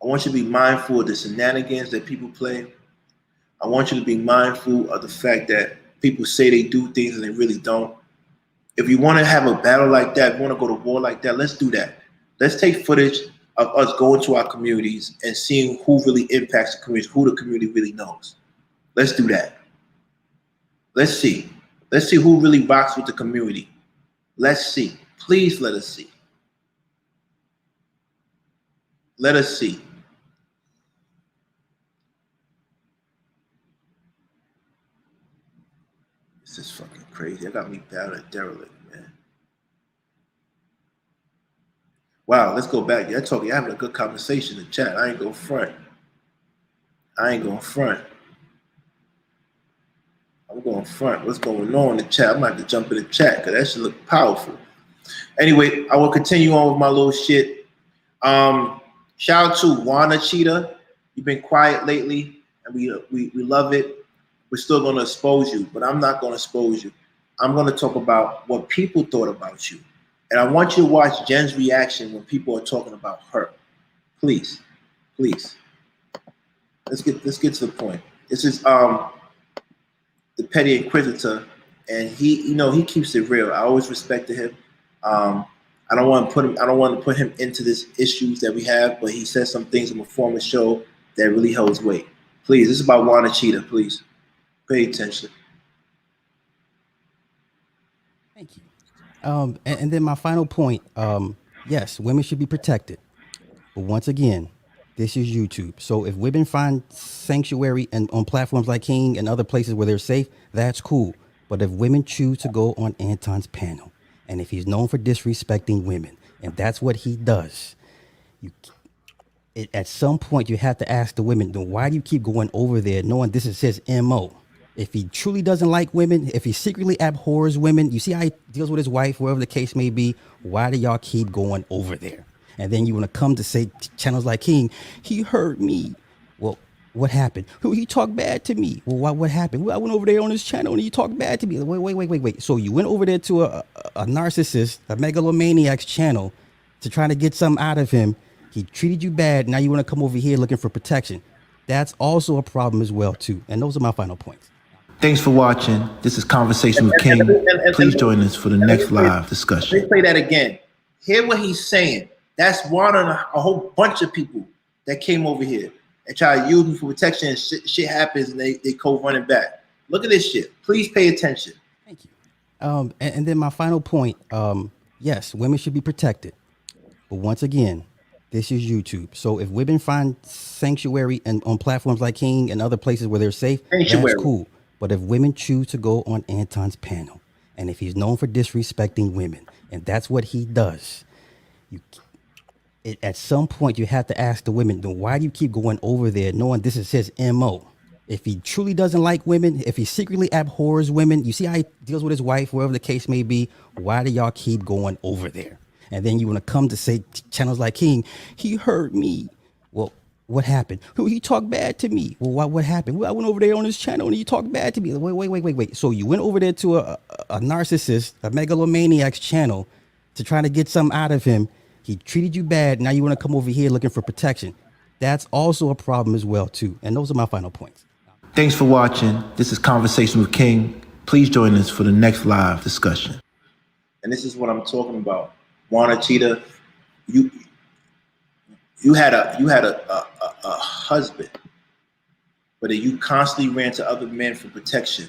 I want you to be mindful of the shenanigans that people play. I want you to be mindful of the fact that people say they do things and they really don't. If you want to have a battle like that, if you want to go to war like that, let's do that. Let's take footage of us going to our communities and seeing who really impacts the community, who the community really knows. Let's do that. Let's see. Let's see who really rocks with the community. Let's see. Please let us see. Let us see. This is fucking crazy. I got me bad at derelict, man. Wow, let's go back. You're talking, you're having a good conversation in the chat. I ain't going front. I'm going front. What's going on in the chat? I'm about to jump in the chat because that should look powerful. Anyway, I will continue on with my little shit. Shout out to Wana Cheetah. You've been quiet lately, and we love it. We're still going to expose you, but I'm not going to expose you. I'm going to talk about what people thought about you. And I want you to watch Jen's reaction when people are talking about her. Please, please. Let's get to the point. This is the Petty Inquisitor, and he keeps it real. I always respected him. I don't want to put him into this issues that we have, but he said some things in a former show that really holds weight. Please, this is about Wana Cheetah. Please pay attention. Thank you. And then my final point, yes, women should be protected. But once again, this is YouTube. So if women find sanctuary on platforms like King and other places where they're safe, that's cool. But if women choose to go on Anton's panel, and if he's known for disrespecting women, and that's what he does, at some point you have to ask the women, then why do you keep going over there knowing this is his MO? If he truly doesn't like women, if he secretly abhors women, you see how he deals with his wife, wherever the case may be, why do y'all keep going over there? And then you want to come to say channels like King, he hurt me. Well, what happened? He talked bad to me. Well, what happened? Well, I went over there on his channel and he talked bad to me. Wait. So you went over there to a narcissist, a megalomaniac's channel to try to get something out of him. He treated you bad. Now you want to come over here looking for protection. That's also a problem as well, too. And those are my final points. Thanks for watching. This is Conversation with King. Please join us for the next live discussion. Let me play that again. Hear what he's saying. That's one of a whole bunch of people that came over here and try to use me for protection, and shit happens and they go running back. Look at this shit. Please pay attention. Thank you. And then my final point, yes, women should be protected. But once again, this is YouTube. So if women find sanctuary and on platforms like King and other places where they're safe, that's cool. But if women choose to go on Anton's panel, and if he's known for disrespecting women, and that's what he does, at some point you have to ask the women, then why do you keep going over there knowing this is his MO? If he truly doesn't like women, if he secretly abhors women, you see how he deals with his wife, wherever the case may be, why do y'all keep going over there? And then you want to come to say channels like King, he hurt me. Well, what happened? He talked bad to me. Well, what happened? Well, I went over there on his channel and he talked bad to me. Wait. So you went over there to a narcissist, a megalomaniac's channel to try to get something out of him. He treated you bad. Now you want to come over here looking for protection. That's also a problem as well, too. And those are my final points. Thanks for watching. This is Conversation with King. Please join us for the next live discussion. And this is what I'm talking about. Juana Cheetah, you had a husband, but you constantly ran to other men for protection.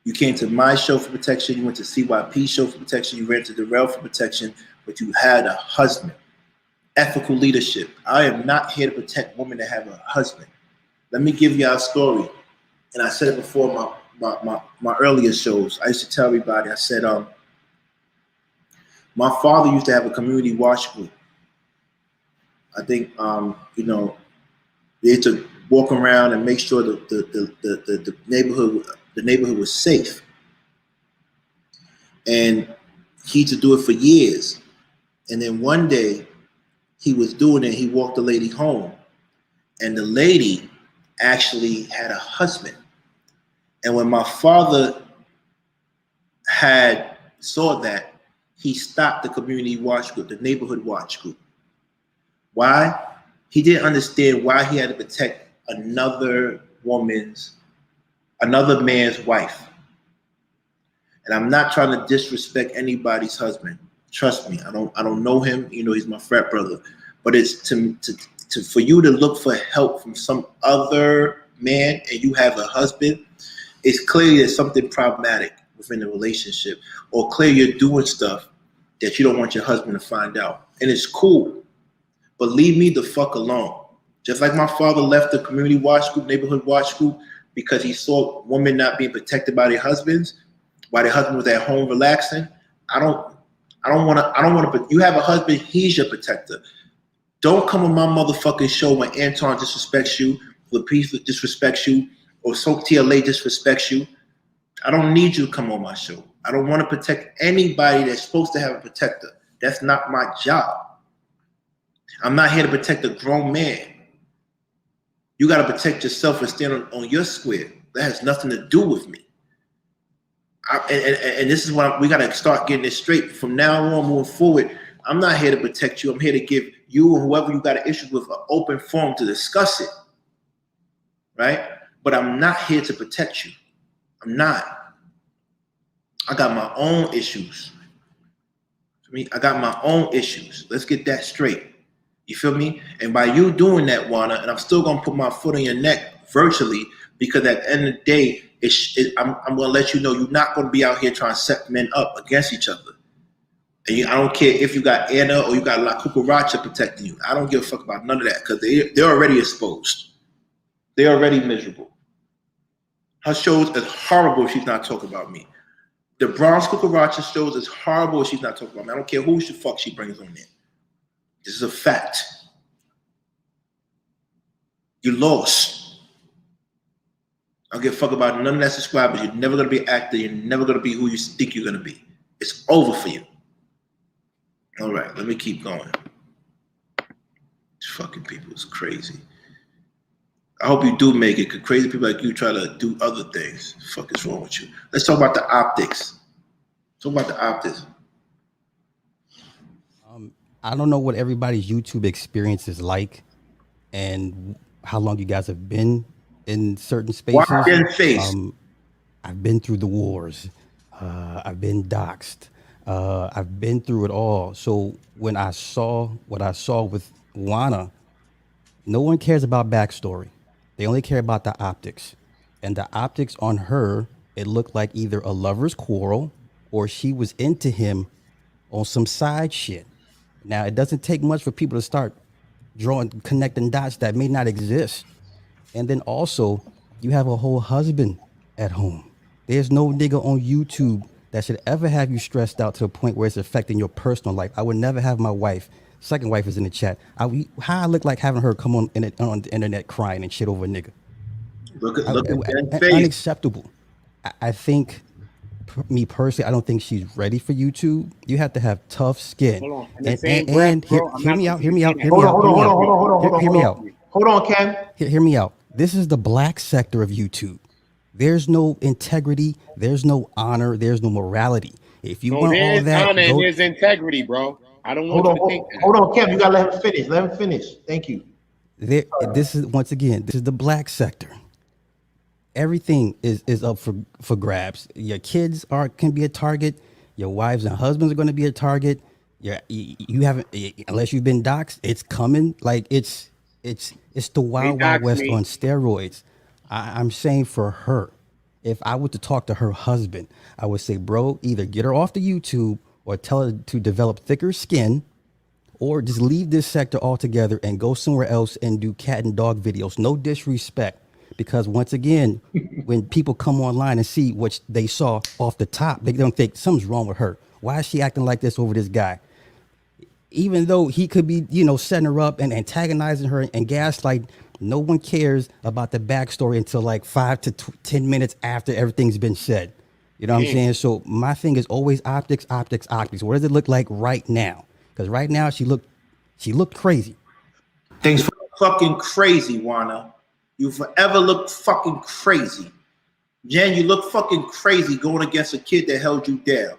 You came to my show for protection. You went to CYP show for protection. You ran to Darrell for protection, but you had a husband. Ethical leadership. I am not here to protect women that have a husband. Let me give you our story. And I said it before my earlier shows. I used to tell everybody, I said, my father used to have a community watch group. I think, they used to walk around and make sure that the neighborhood was safe. And he used to do it for years. And then one day he was doing it, he walked the lady home. And the lady actually had a husband. And when my father saw that, he stopped the community watch group, the neighborhood watch group. Why? He didn't understand why he had to protect another man's wife. And I'm not trying to disrespect anybody's husband. Trust me, I don't know him. He's my frat brother. But it's for you to look for help from some other man and you have a husband, it's clear there's something problematic within the relationship, or clear you're doing stuff that you don't want your husband to find out. And it's cool, but leave me the fuck alone. Just like my father left the community watch group, neighborhood watch group, because he saw women not being protected by their husbands, while their husband was at home relaxing. I don't want to, you have a husband, he's your protector. Don't come on my motherfucking show when Anton disrespects you, Lapice disrespects you, or Soak TLA disrespects you. I don't need you to come on my show. I don't want to protect anybody that's supposed to have a protector. That's not my job. I'm not here to protect a grown man. You got to protect yourself and stand on your square. That has nothing to do with me. And this is what we got to start getting this straight. From now on, moving forward, I'm not here to protect you. I'm here to give you and whoever you got an issue with an open forum to discuss it. Right? But I'm not here to protect you. I'm not. I got my own issues. I got my own issues. Let's get that straight. You feel me? And by you doing that, Juana, and I'm still going to put my foot on your neck virtually, because at the end of the day, I'm going to let you know you're not going to be out here trying to set men up against each other. And I don't care if you got Anna or you got La Cucaracha protecting you. I don't give a fuck about none of that, because they're already exposed. They're already miserable. Her shows is horrible if she's not talking about me. The Bronx Cucaracha shows is horrible if she's not talking about me. I don't care who the fuck she brings on there. This is a fact. You lost. I don't give a fuck about none of that subscribers. You're never going to be an actor. You're never going to be who you think you're going to be. It's over for you. All right, let me keep going. These fucking people is crazy. I hope you do make it, because crazy people like you try to do other things. Fuck is wrong with you? Let's talk about the optics. Talk about the optics. I don't know what everybody's YouTube experience is like and how long you guys have been in certain Why spaces. their face? I've been through the wars. I've been doxxed. I've been through it all. So when I saw what I saw with Juana, no one cares about backstory. They only care about the optics. And the optics on her, it looked like either a lover's quarrel or she was into him on some side shit. Now, it doesn't take much for people to start connecting dots that may not exist. And then also, you have a whole husband at home. There's no nigga on YouTube that should ever have you stressed out to the point where it's affecting your personal life. I would never have my wife. Second wife is in the chat. How I look like having her come on the internet crying and shit over a nigga. Look at that face. Unacceptable. I think, me personally, I don't think she's ready for YouTube. You have to have tough skin. Hold on. And hear me out. Hold on, Ken. Hear me out. This is the black sector of YouTube. There's no integrity. There's no honor. There's no morality. If you want all that, honor and there's integrity, bro. I don't want you to think that. Hold on, Ken. You gotta let him finish. Let him finish. Thank you. This is, once again, this is the black sector. Everything is up for grabs. Your kids can be a target. Your wives and husbands are going to be a target. You haven't, unless you've been doxxed, it's coming. Like it's the Wild Wild West on steroids. I'm saying for her, if I were to talk to her husband, I would say, bro, either get her off the YouTube or tell her to develop thicker skin, or just leave this sector altogether and go somewhere else and do cat and dog videos. No disrespect. Because once again, when people come online and see what they saw off the top, they don't think something's wrong with her. Why is she acting like this over this guy? Even though he could be, setting her up and antagonizing her and gaslight, no one cares about the backstory until like 5 to 10 minutes after everything's been said. You know what I'm saying? So my thing is always optics. What does it look like right now? Because right now she looked crazy. Things fucking crazy, Juana. You forever look fucking crazy. Jen, you look fucking crazy going against a kid that held you down.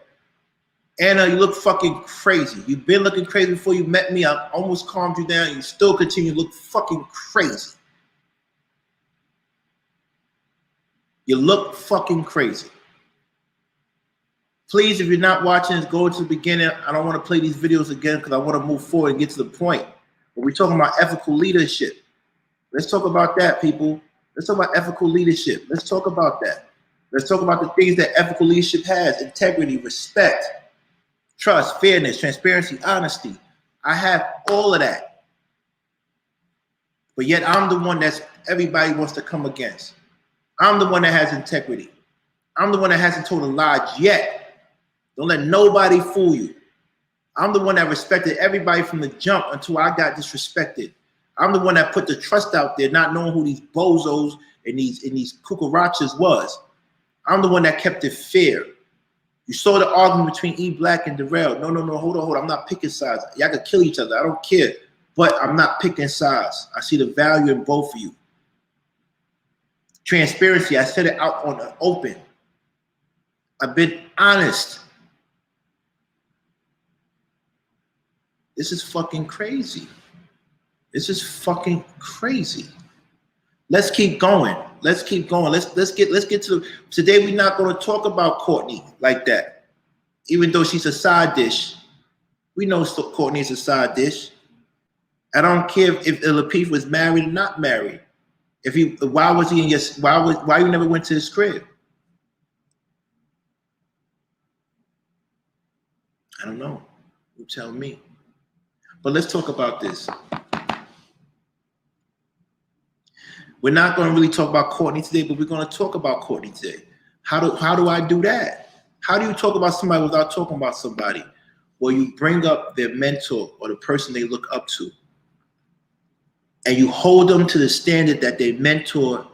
Anna, you look fucking crazy. You've been looking crazy before you met me. I almost calmed you down. You still continue to look fucking crazy. You look fucking crazy. Please, if you're not watching this, go to the beginning. I don't want to play these videos again because I want to move forward and get to the point. But we're talking about ethical leadership. Let's talk about that, people. Let's talk about ethical leadership. Let's talk about that. Let's talk about the things that ethical leadership has: integrity, respect, trust, fairness, transparency, honesty. I have all of that. But yet I'm the one that's everybody wants to come against. I'm the one that has integrity. I'm the one that hasn't told a lie yet. Don't let nobody fool you. I'm the one that respected everybody from the jump until I got disrespected. I'm the one that put the trust out there, not knowing who these bozos and these cucarachas was. I'm the one that kept it fair. You saw the argument between E Black and Darrell. No, hold on. I'm not picking sides. Y'all can kill each other. I don't care. But I'm not picking sides. I see the value in both of you. Transparency, I said it out on the open. I've been honest. This is fucking crazy. This is fucking crazy. Let's keep going. Let's keep going. Let's get to the, today. We're not going to talk about Courtney like that, even though she's a side dish. We know Courtney is a side dish. I don't care if Lapeef was married or not married. Why was he in your? Why you never went to his crib? I don't know. You tell me. But let's talk about this. We're not going to really talk about Courtney today, but we're going to talk about Courtney today. How do I do that? How do you talk about somebody without talking about somebody? Well, you bring up their mentor or the person they look up to, and you hold them to the standard that their mentor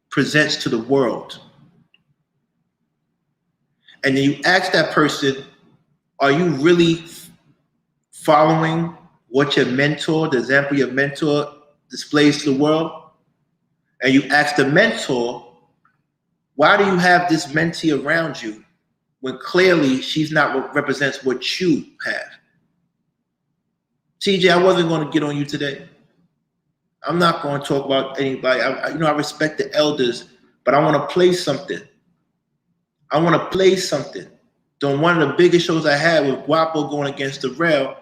presents to the world. And then you ask that person, are you really following what your mentor, the example your mentor displays to the world, and you ask the mentor, why do you have this mentee around you when clearly she's not what represents what you have? TJ, I wasn't going to get on you today. I'm not going to talk about anybody. I respect the elders, but I want to play something. On one of the biggest shows I had with Guapo going against the Rail,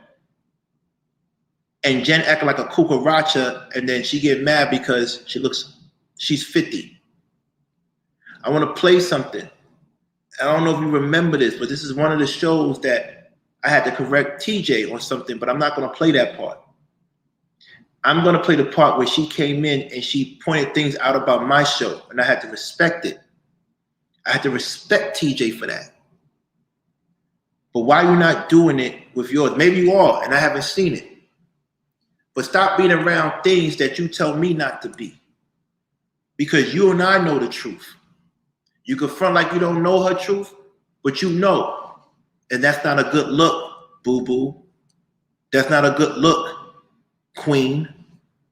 and Jen acting like a cucaracha, and then she get mad because she's 50. I want to play something. I don't know if you remember this, but this is one of the shows that I had to correct TJ on something, but I'm not going to play that part. I'm going to play the part where she came in and she pointed things out about my show, and I had to respect it. I had to respect TJ for that. But why are you not doing it with yours? Maybe you are, and I haven't seen it. But stop being around things that you tell me not to be. Because you and I know the truth. You can front like you don't know her truth, but you know. And that's not a good look, boo-boo. That's not a good look, queen.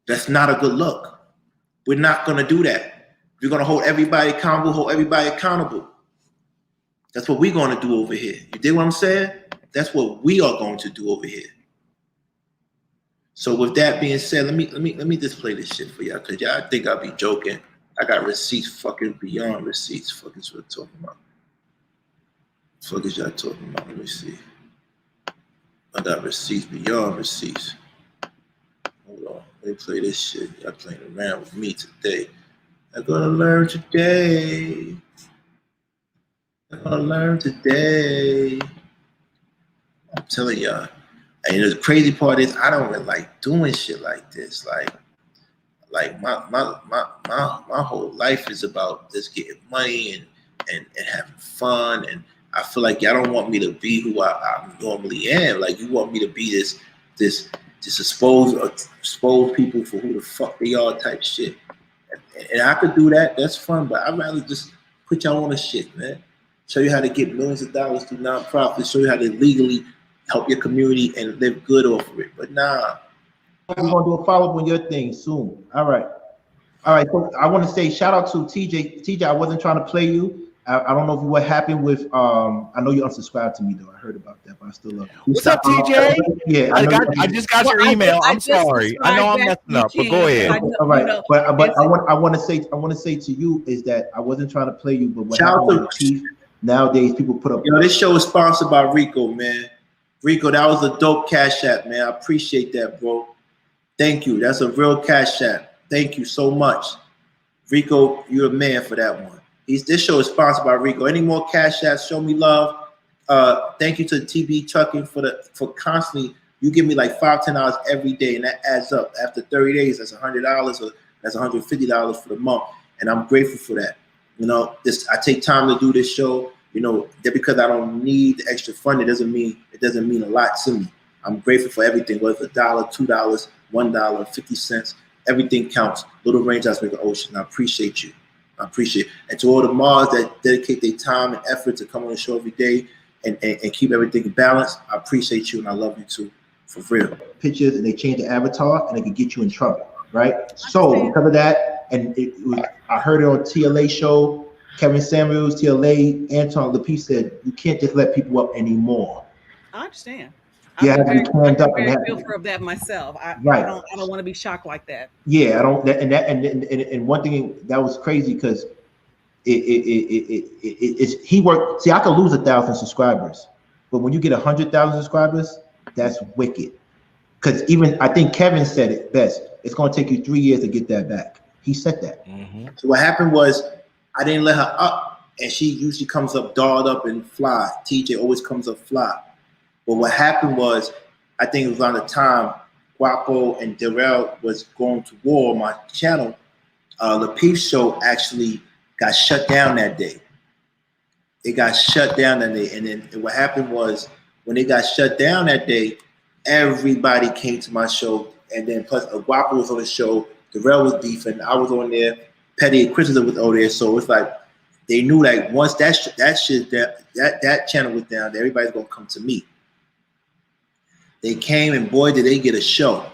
That's not a good look. We're not going to do that. We're going to hold everybody accountable. That's what we're going to do over here. You dig what I'm saying? That's what we are going to do over here. So with that being said, let me just play this shit for y'all, because y'all think I'll be joking. I got receipts fucking beyond receipts. Fuck is what I'm talking about. Fuck is y'all talking about? Let me see. I got receipts beyond receipts. Hold on. Let me play this shit. Y'all playing around with me today. I'm gonna learn today. I'm telling y'all. And the crazy part is I don't really like doing shit like this. Like my whole life is about just getting money and having fun. And I feel like y'all don't want me to be who I normally am. Like you want me to be this expose people for who the fuck they are type shit. And I could do that. That's fun. But I'd rather just put y'all on the shit, man. Show you how to get millions of dollars through nonprofits. Show you how to legally help your community and live good off of it. But nah. We're gonna do a follow-up on your thing soon. All right. So I want to say shout out to TJ. TJ, I wasn't trying to play you. I don't know what happened with I know you unsubscribed to me though. I heard about that, but I still love you. What's up, TJ? Yeah, I just got your email. I'm sorry. I know I'm messing up, but go ahead. All right, but I want to say to you is that I wasn't trying to play you, but what happened with Chief, nowadays people put up. This show is sponsored by Rico, man. Rico, that was a dope cash app, man. I appreciate that, bro. Thank you. That's a real cash app. Thank you so much. Rico, you're a man for that one. This show is sponsored by Rico. Any more cash apps, show me love. Thank you to TB Tucking for constantly, you give me like $5-10 every day, and that adds up. After 30 days, that's $100 or that's $150 for the month. And I'm grateful for that. I take time to do this show. That because I don't need the extra funding doesn't mean a lot to me. I'm grateful for everything, whether it's $1, $2, $1, 50 cents, everything counts. Little raindrops make an ocean. I appreciate you. And to all the Mars that dedicate their time and effort to come on the show every day and keep everything balanced, I appreciate you and I love you too, for real. Pictures and they change the avatar and they can get you in trouble, right? So because of that, and I heard it on TLA show. Kevin Samuels, TLA, Anton Lapice said, you can't just let people up anymore. I understand. Yeah, I'm very fearful of that myself. I don't want to be shocked like that. Yeah, I don't. And one thing that was crazy because he worked. See, I could lose 1,000 subscribers, but when you get 100,000 subscribers, that's wicked. Because even I think Kevin said it best. It's going to take you 3 years to get that back. He said that. Mm-hmm. So what happened was, I didn't let her up, and she usually comes up dolled up and fly. TJ always comes up fly. But what happened was, I think it was around the time Guapo and Darrell was going to war on my channel. Lapice's show actually got shut down that day. It got shut down that day. And then what happened was, when it got shut down that day, everybody came to my show. And then plus Guapo was on the show, Darrell was beefing, I was on there, Petty and Christopher was over there. So it's like, they knew like once that channel was down, everybody's gonna come to me. They came and boy did they get a show.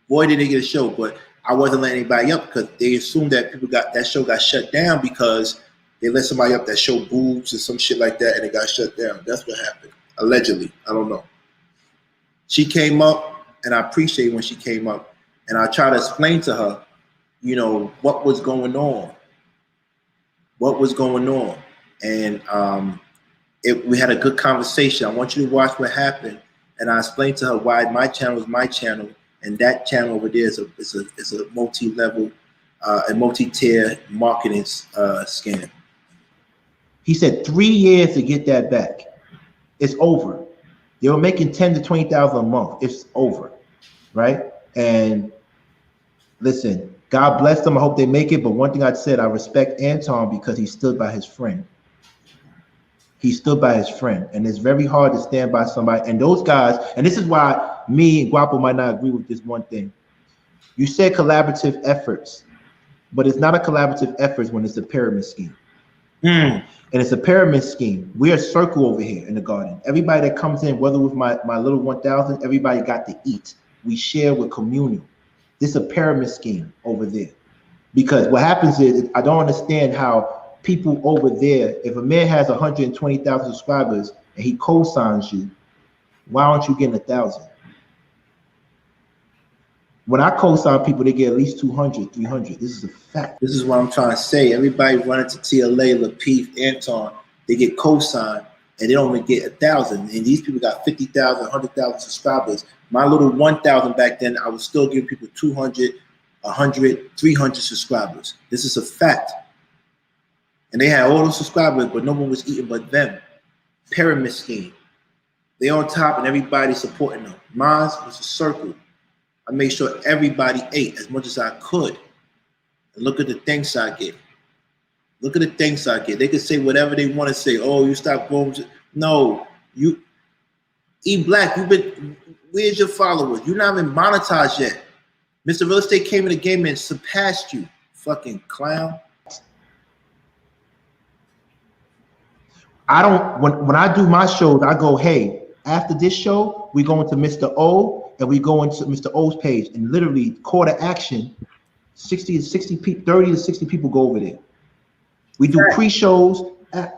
Boy did they get a show, but I wasn't letting anybody up because they assumed that that show got shut down because they let somebody up that showed boobs or some shit like that and it got shut down. That's what happened. Allegedly. I don't know. She came up and I appreciate when she came up and I try to explain to her, you know, what was going on. What was going on. And we had a good conversation. I want you to watch what happened. And I explained to her why my channel is my channel, and that channel over there is a multi-level, a multi-tier marketing scam. He said 3 years to get that back. It's over. They were making 10 to 20,000 a month. It's over, right? And listen, God bless them. I hope they make it. But one thing I said, I respect Anton because he stood by his friend. He stood by his friend, and it's very hard to stand by somebody. And those guys, and this is why me and Guapo might not agree with this one thing. You said collaborative efforts, but it's not a collaborative effort when it's a pyramid scheme. And it's a pyramid scheme. We're a circle over here in the garden. Everybody that comes in, whether with my little 1,000, everybody got to eat. We share with communal. This is a pyramid scheme over there. Because what happens is, I don't understand how people over there, if a man has 120,000 subscribers and he co-signs you, why aren't you getting 1,000? When I co-sign people, they get at least 200, 300. This is a fact. This is what I'm trying to say. Everybody running to TLA, Lapeef, Anton, they get co-signed and they only get 1,000. And these people got 50,000, 100,000 subscribers. My little 1,000 back then, I was still giving people 200, 100, 300 subscribers. This is a fact. And they had all those subscribers, but no one was eating but them. Pyramid scheme. They on top and everybody supporting them. Mine was a circle. I made sure everybody ate as much as I could. And look at the things I get. Look at the things I get. They can say whatever they want to say. Oh, you stop going. No, you eat black. Where's your followers? You're not even monetized yet. Mr. Real Estate came in the game and surpassed you. Fucking clown. I don't, when I do my shows, I go, hey, after this show, we go into Mr. O and we go into Mr. O's page and literally call to action, 30 to 60 people go over there. We do pre-shows,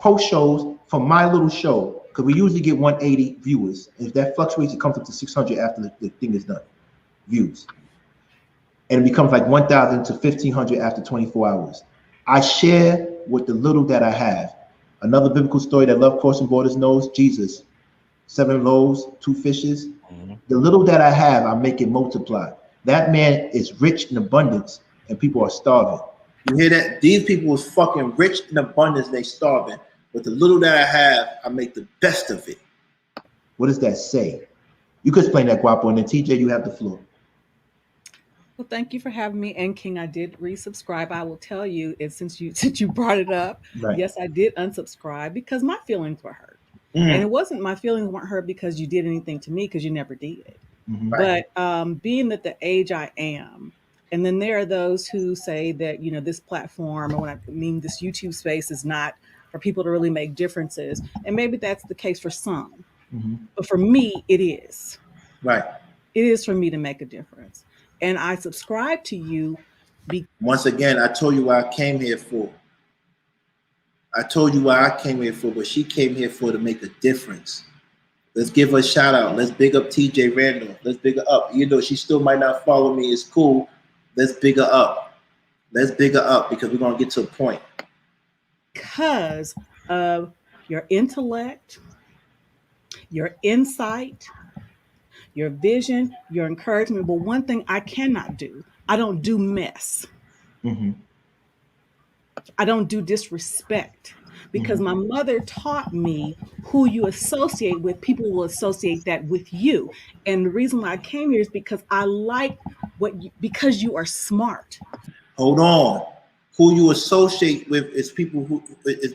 post-shows for my little show, because we usually get 180 viewers. And if that fluctuates, it comes up to 600 after the thing is done, views. And it becomes like 1,000 to 1,500 after 24 hours. I share with the little that I have. Another biblical story that Love Crossing Borders knows, Jesus, 7 loaves, 2 fishes. The little that I have, I make it multiply. That man is rich in abundance and people are starving. You hear that? These people was fucking rich in abundance, they starving. But the little that I have, I make the best of it. What does that say? You could explain that, Guapo, and then TJ, you have the floor. Well, thank you for having me. And King, I did resubscribe. I will tell you, since you brought it up, right. Yes, I did unsubscribe because my feelings were hurt. And it wasn't, my feelings weren't hurt because you did anything to me, because you never did. But being that the age I am, and then there are those who say that, you know, this platform, or what I mean, this YouTube space is not for people to really make differences. And maybe that's the case for some. But for me, it is. Right. It is for me to make a difference. And I subscribe to you. Once again, I told you what I came here for. I told you what I came here for, but she came here for to make a difference. Let's give her a shout out. Let's big up TJ Randall. Let's big her up. Even though she still might not follow me, it's cool. Let's big her up. Let's big her up because we're going to get to a point. Because of your intellect, your insight, your vision, your encouragement. But one thing I cannot do, I don't do mess. I don't do disrespect, because my mother taught me who you associate with, people will associate that with you. And the reason why I came here is because I like because you are smart. Hold on. Who you associate with is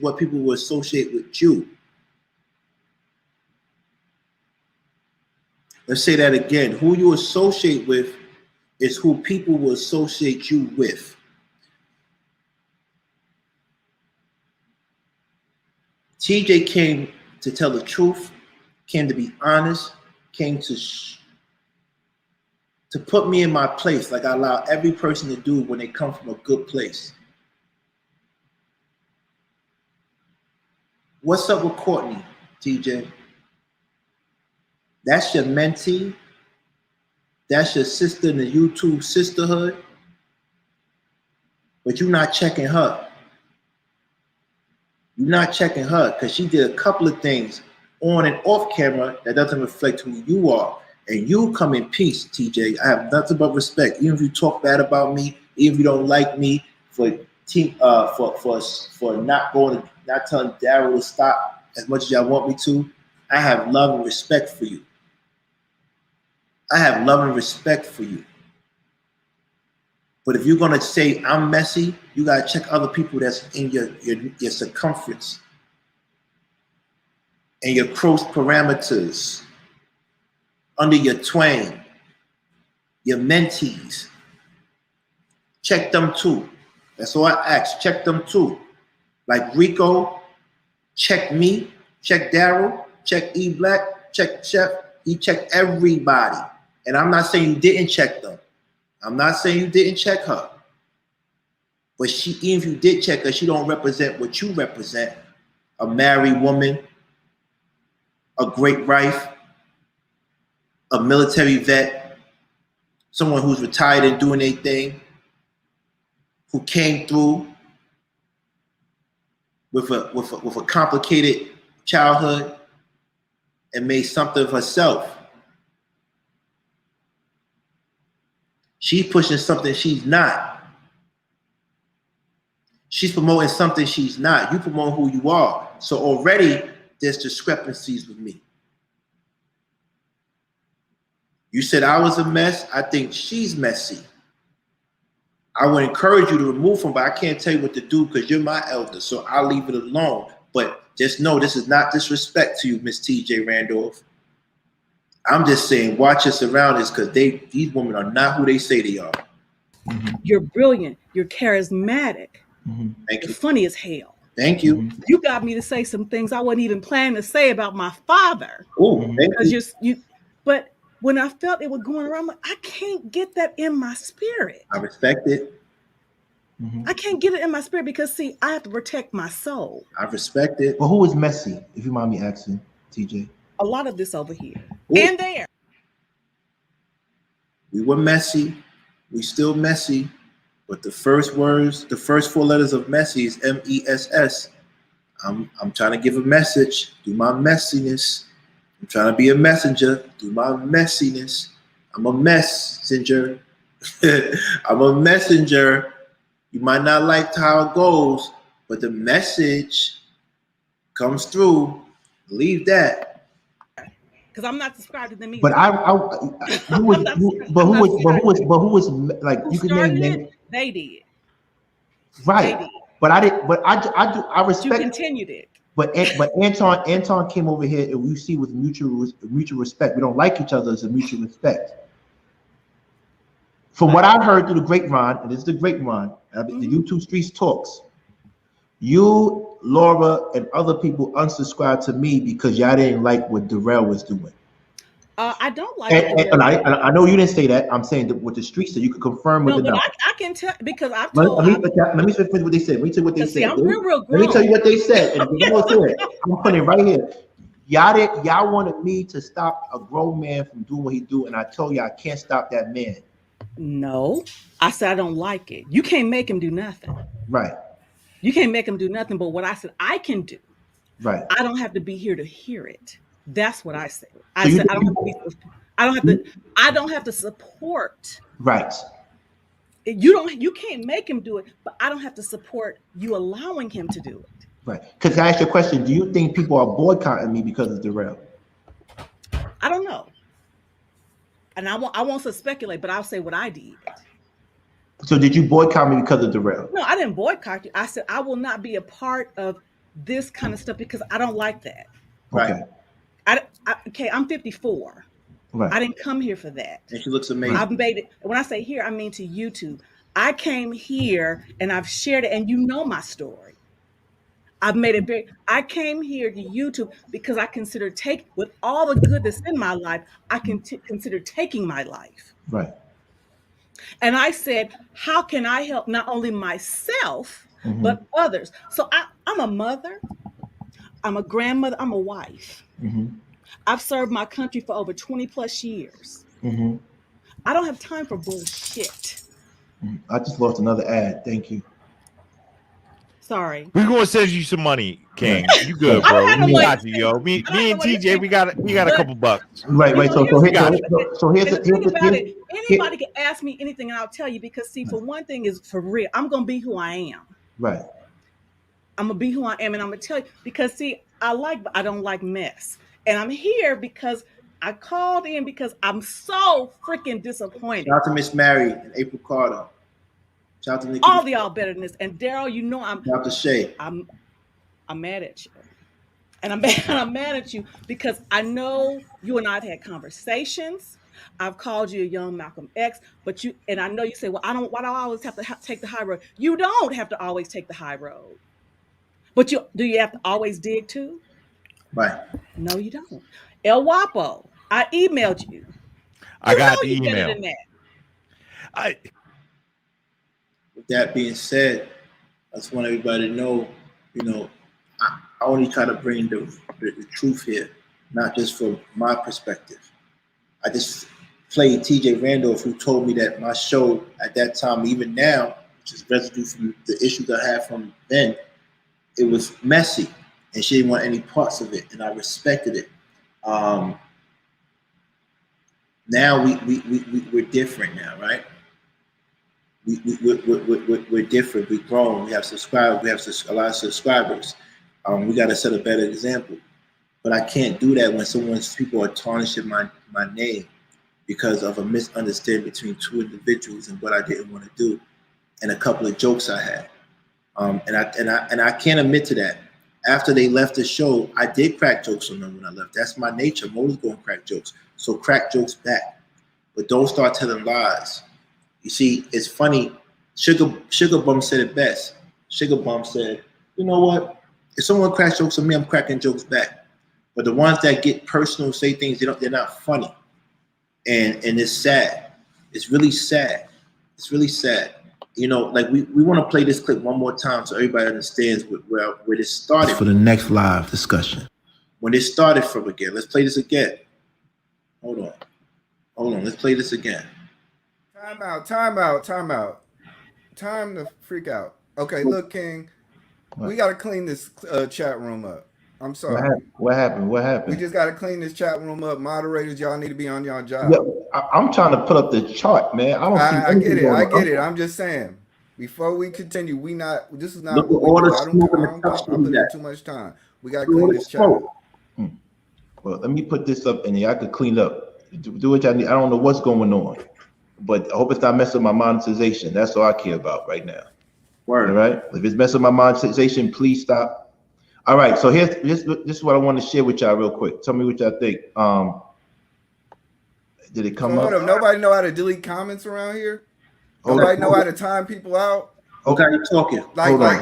what people will associate with you. Let's say that again. Who you associate with is who people will associate you with. TJ came to tell the truth, came to be honest, came to to put me in my place like I allow every person to do when they come from a good place. What's up with Courtney, TJ? That's your mentee. That's your sister in the YouTube sisterhood. But you're not checking her. You're not checking her because she did a couple of things on and off camera that doesn't reflect who you are. And you come in peace, TJ. I have nothing but respect. Even if you talk bad about me, even if you don't like me, for not telling Daryl to stop as much as y'all want me to, I have love and respect for you. I have love and respect for you. But if you're gonna say I'm messy, you gotta check other people that's in your circumference and your close parameters, under your twang, your mentees. Check them too. That's all I ask. Check them too. Like Rico, check me, check Daryl, check E Black, check Chef. He checked everybody. And I'm not saying you didn't check them. I'm not saying you didn't check her. But even if you did check her, she don't represent what you represent. A married woman, a great wife, a military vet, someone who's retired and doing their thing, who came through with a complicated childhood and made something of herself. She's pushing something she's not. She's promoting something she's not. You promote who you are. So already there's discrepancies with me. You said I was a mess. I think she's messy. I would encourage you to remove from, but I can't tell you what to do because you're my elder, so I'll leave it alone. But just know this is not disrespect to you, Miss TJ Randolph. I'm just saying, watch your surroundings because these women are not who they say they are. Mm-hmm. You're brilliant. You're charismatic. Mm-hmm. Thank you. You're funny as hell. Thank you. Mm-hmm. You got me to say some things I wasn't even planning to say about my father. Oh, because you. But when I felt it was going around, I'm like, I can't get that in my spirit. I respect it. Mm-hmm. I can't get it in my spirit because, see, I have to protect my soul. I respect it. Well, who is messy, if you mind me asking, TJ? A lot of this over here. Ooh. And there. We were messy. We still messy. But the first four letters of messy is MESS. I'm trying to give a message through my messiness. I'm trying to be a messenger through my messiness. I'm a messenger. I'm a messenger. You might not like how it goes, but the message comes through. Believe that. Because I'm not subscribed to them either. But who was like who you can name it? They did. Right. They did. But I respect. You continued it. But Anton came over here and we see with mutual respect. We don't like each other as a mutual respect. From what I heard through the grapevine, and this is the grapevine, the YouTube streets talks. You, Laura, and other people unsubscribed to me because y'all didn't like what Darrell was doing. I don't like it. And I know you didn't say that. I'm saying that with the streets, so you can confirm with but I can tell because I've told. Let me finish what they said. Let me tell you what they said. See, I'm real grown. Let me tell you what they said. And I'm putting it right here. Y'all wanted me to stop a grown man from doing what he do, and I told you I can't stop that man. No, I said I don't like it. You can't make him do nothing. Right. You can't make him do nothing. But what I said I can do. Right. I don't have to be here to hear it. That's what I said. I said I don't have to support. Right. You can't make him do it, but I don't have to support you allowing him to do it. Right. Because I asked you a question. Do you think people are boycotting me because of Darrell? I don't know. And I won't speculate, but I'll say what I did. So did you boycott me because of Darrell? No, I didn't boycott you. I said I will not be a part of this kind of stuff because I don't like that. Right. Okay, I'm 54. Right. I didn't come here for that. And she looks amazing. I've made it. When I say here, I mean to YouTube. I came here and I've shared it, and you know my story. I've made it very. I came here to YouTube because I consider with all the good that's in my life, I can consider taking my life. Right. And I said, how can I help not only myself, but others? So I'm a mother, I'm a grandmother, I'm a wife. I've served my country for over 20 plus years. I don't have time for bullshit. I just lost another ad. Thank you. Sorry. We're gonna send you some money, King. You good, bro? We got you, yo. Me and TJ, we got a couple bucks. Right. So here's the thing about it. Anybody can ask me anything, and I'll tell you because, see, for one thing is for real. I'm gonna be who I am. Right. I'm gonna be who I am, and I'm gonna tell you because, see, I don't like mess, and I'm here because I called in because I'm so freaking disappointed. Shout out to Miss Mary and April Carter. Shout out to Nikki. All of y'all better than this. And Daryl, you know I'm. Shout out to Shay. I'm mad at you, and I'm mad at you because I know you and I have had conversations. I've called you a young Malcolm X, but and I know you say, well, why do I always have to take the high road? You don't have to always take the high road, but do you have to always dig too? Right. No, you don't. El Wapo, I emailed you. I got the email. With that being said, I just want everybody to know, I only try to bring the truth here, not just from my perspective. I just played TJ Randolph, who told me that my show at that time, even now, which is residue from the issues I had from then, it was messy, and she didn't want any parts of it, and I respected it. Now we're different now, right? We're different. We've grown. We have subscribers. We have a lot of subscribers. We got to set a better example. But I can't do that when people are tarnishing my name because of a misunderstanding between two individuals and what I didn't want to do, and a couple of jokes I had. And I can't admit to that. After they left the show, I did crack jokes on them when I left. That's my nature. I'm always going to crack jokes. So crack jokes back, but don't start telling lies. You see, it's funny. Sugar Bum said it best. Sugar Bum said, you know what? If someone cracks jokes on me, I'm cracking jokes back. But the ones that get personal, say things, they're not funny. And it's sad. It's really sad. It's really sad. Like we want to play this clip one more time so everybody understands where this started. For the next live discussion. When it started from again. Let's play this again. Hold on. Let's play this again. Time out. Time to freak out. Okay, look, King. We got to clean this chat room up. I'm sorry. What happened? We just got to clean this chat room up. Moderators, y'all need to be on y'all job. Yeah, I'm trying to put up the chart, man. I get it. I'm just saying. Before we continue, this is not what we do. I don't put in too much time. We got to clean this chat up. Well, let me put this up and y'all can clean up. Do what y'all need. I don't know what's going on, but I hope it's not messing with my monetization. That's all I care about right now. Word. All right. If it's messing with my monetization, please stop. All right. So this is what I want to share with y'all real quick. Tell me what y'all think. Did it come up? Nobody know how to delete comments around here? Nobody know how to time people out? Okay, you're talking.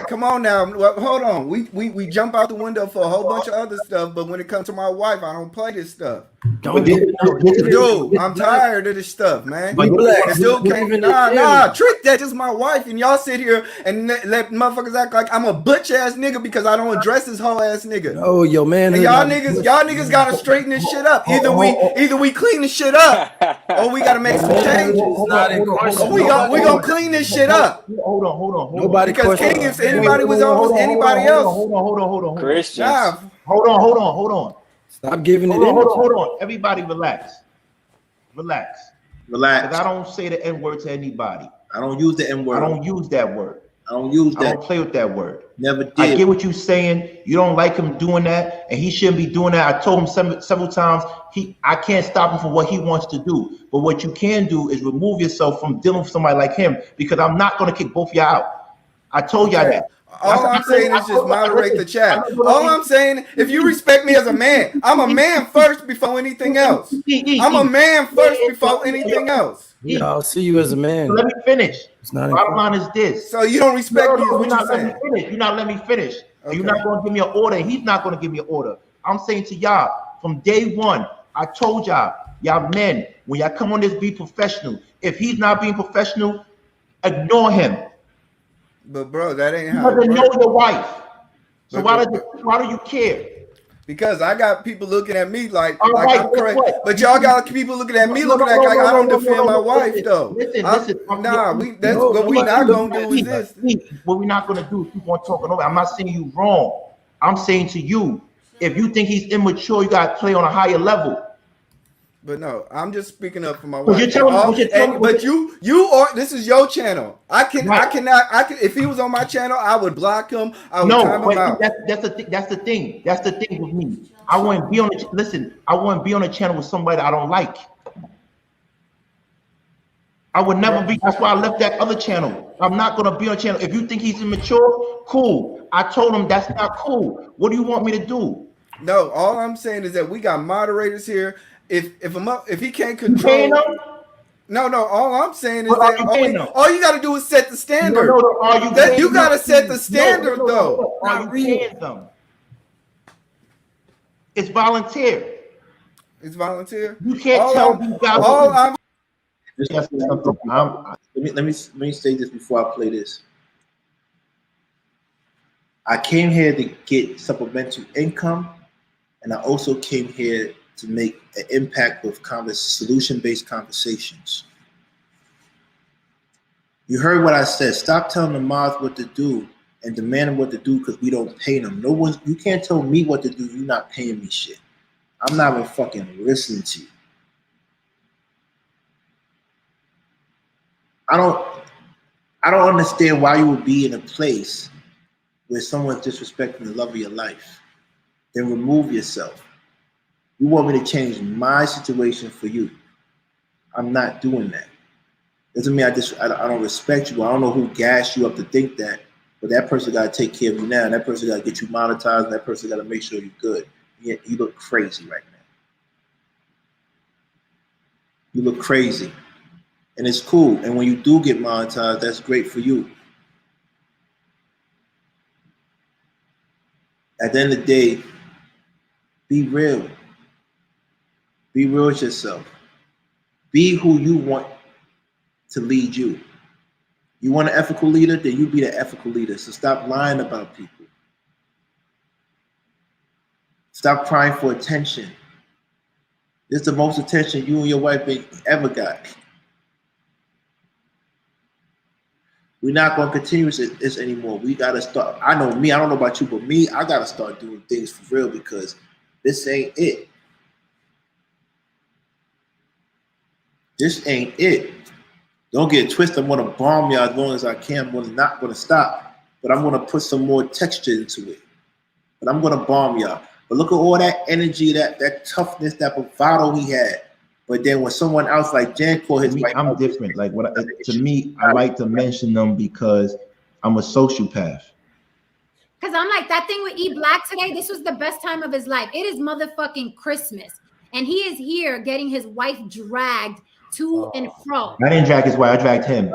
Come on now. Hold on. We jump out the window for a whole bunch of other stuff, but when it comes to my wife, I don't play this stuff. Dude, I'm tired of this stuff, man. Still can't. Trick that is my wife, and y'all sit here and let motherfuckers act like I'm a butch ass nigga because I don't address this whole ass nigga. Oh, yo, man. And y'all niggas gotta straighten this shit up. Either we clean this shit up, or we gotta make some changes. We gonna clean this shit up. Hold on. Nobody because King, if anybody was almost anybody else. Hold on. Christians. Hold on. Stop giving it in. Hold on. Everybody relax. Because I don't say the N-word to anybody. I don't use the N-word. I don't use that word. I don't play with that word. Never did. I get what you're saying. You don't like him doing that, and he shouldn't be doing that. I told him several times, I can't stop him from what he wants to do. But what you can do is remove yourself from dealing with somebody like him, because I'm not going to kick both of y'all out. I told y'all that. All I'm saying is just moderate the chat. All I'm saying, if you respect me as a man, I'm a man first before anything else. I'm a man first before anything else. Yeah, I'll see you as a man. Let me finish. It's not bottom line is this. So you don't respect me? You're not letting me finish. And you're not going to give me an order, and he's not going to give me an order. I'm saying to y'all, from day one, I told y'all men, when y'all come on this, be professional. If he's not being professional, ignore him. But bro, that ain't how it works. You know your wife. So why do you care? Because I got people looking at me like right, I'm crazy. But y'all got people looking at me like I don't defend my wife though. Listen. Nah, that's what we not gonna do is this. What we're not gonna do is keep on talking over. I'm not saying you wrong. I'm saying to you, if you think he's immature, you gotta play on a higher level. But no, I'm just speaking up for my wife. But you are. This is your channel. I can. If he was on my channel, I would block him. I would time him out. That's the thing. That's the thing with me. I wouldn't be on the listen. I wouldn't be on a channel with somebody I don't like. I would never be. That's why I left that other channel. I'm not gonna be on a channel. If you think he's immature, cool. I told him that's not cool. What do you want me to do? No, all I'm saying is that we got moderators here. If he can't control, no. All I'm saying is that all you got to do is set the standard. You got to set the standard, though. Are you paying them? It's volunteer. It's volunteer. You can't tell these guys. Let me say this before I play this. I came here to get supplemental income, and I also came here to make an impact with solution-based conversations. You heard what I said. Stop telling the mods what to do and demanding what to do because we don't pay them. You can't tell me what to do. You're not paying me shit. I'm not even fucking listening to you. I don't understand why you would be in a place where someone's disrespecting the love of your life. Then remove yourself. You want me to change my situation for you. I'm not doing that. Doesn't mean I don't respect you. I don't know who gassed you up to think that, but that person got to take care of you now. And that person got to get you monetized. And that person got to make sure you're good. You look crazy right now. You look crazy. And it's cool. And when you do get monetized, that's great for you. At the end of the day, be real. Be real with yourself. Be who you want to lead you. You want an ethical leader, then you be the ethical leader. So stop lying about people. Stop crying for attention. This is the most attention you and your wife ever got. We're not going to continue this anymore. We got to start. I know me, I don't know about you, but me, I got to start doing things for real because this ain't it. This ain't it. Don't get it twisted. I'm going to bomb y'all as long as I can. I'm not going to stop, but I'm going to put some more texture into it. But I'm going to bomb y'all. But look at all that energy, that toughness, that bravado he had. But then when someone else like Jan called his wife, I'm different. Like to me, I like to mention them because I'm a sociopath. Because I'm like that thing with E Black today. This was the best time of his life. It is motherfucking Christmas, and he is here getting his wife dragged to and fro. I didn't drag his wife. I dragged him.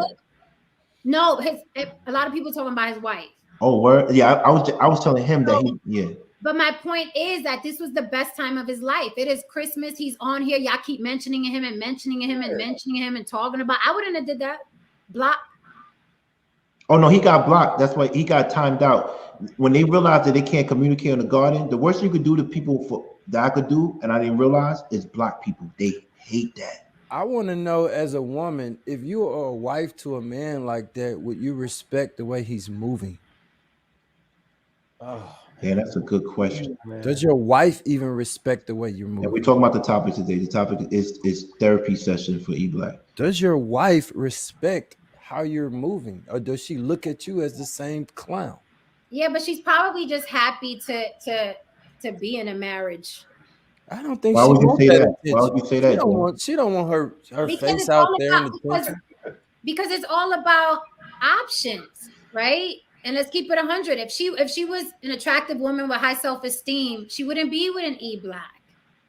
No, a lot of people talking about his wife. Oh, word? Yeah, I was telling him that yeah. But my point is that this was the best time of his life. It is Christmas. He's on here. Y'all keep mentioning him and mentioning him and mentioning him and talking about. I wouldn't have did that. Block. Oh no, he got blocked. That's why he got timed out. When they realized that they can't communicate in the garden, the worst you could do to people that I could do, and I didn't realize, is block people. They hate that. I want to know, as a woman, if you are a wife to a man like that, would you respect the way he's moving? Oh, yeah, that's a good question. Does your wife even respect the way you're moving? Yeah, we're talking about the topic today. The topic is therapy session for E Black. Does your wife respect how you're moving, or does she look at you as the same clown? Yeah, but she's probably just happy to be in a marriage. I don't think. Why would you say that? Why would you say that? She don't want her face out there in the picture. Because it's all about options, right? And let's keep it 100. If she was an attractive woman with high self-esteem, she wouldn't be with an E Black.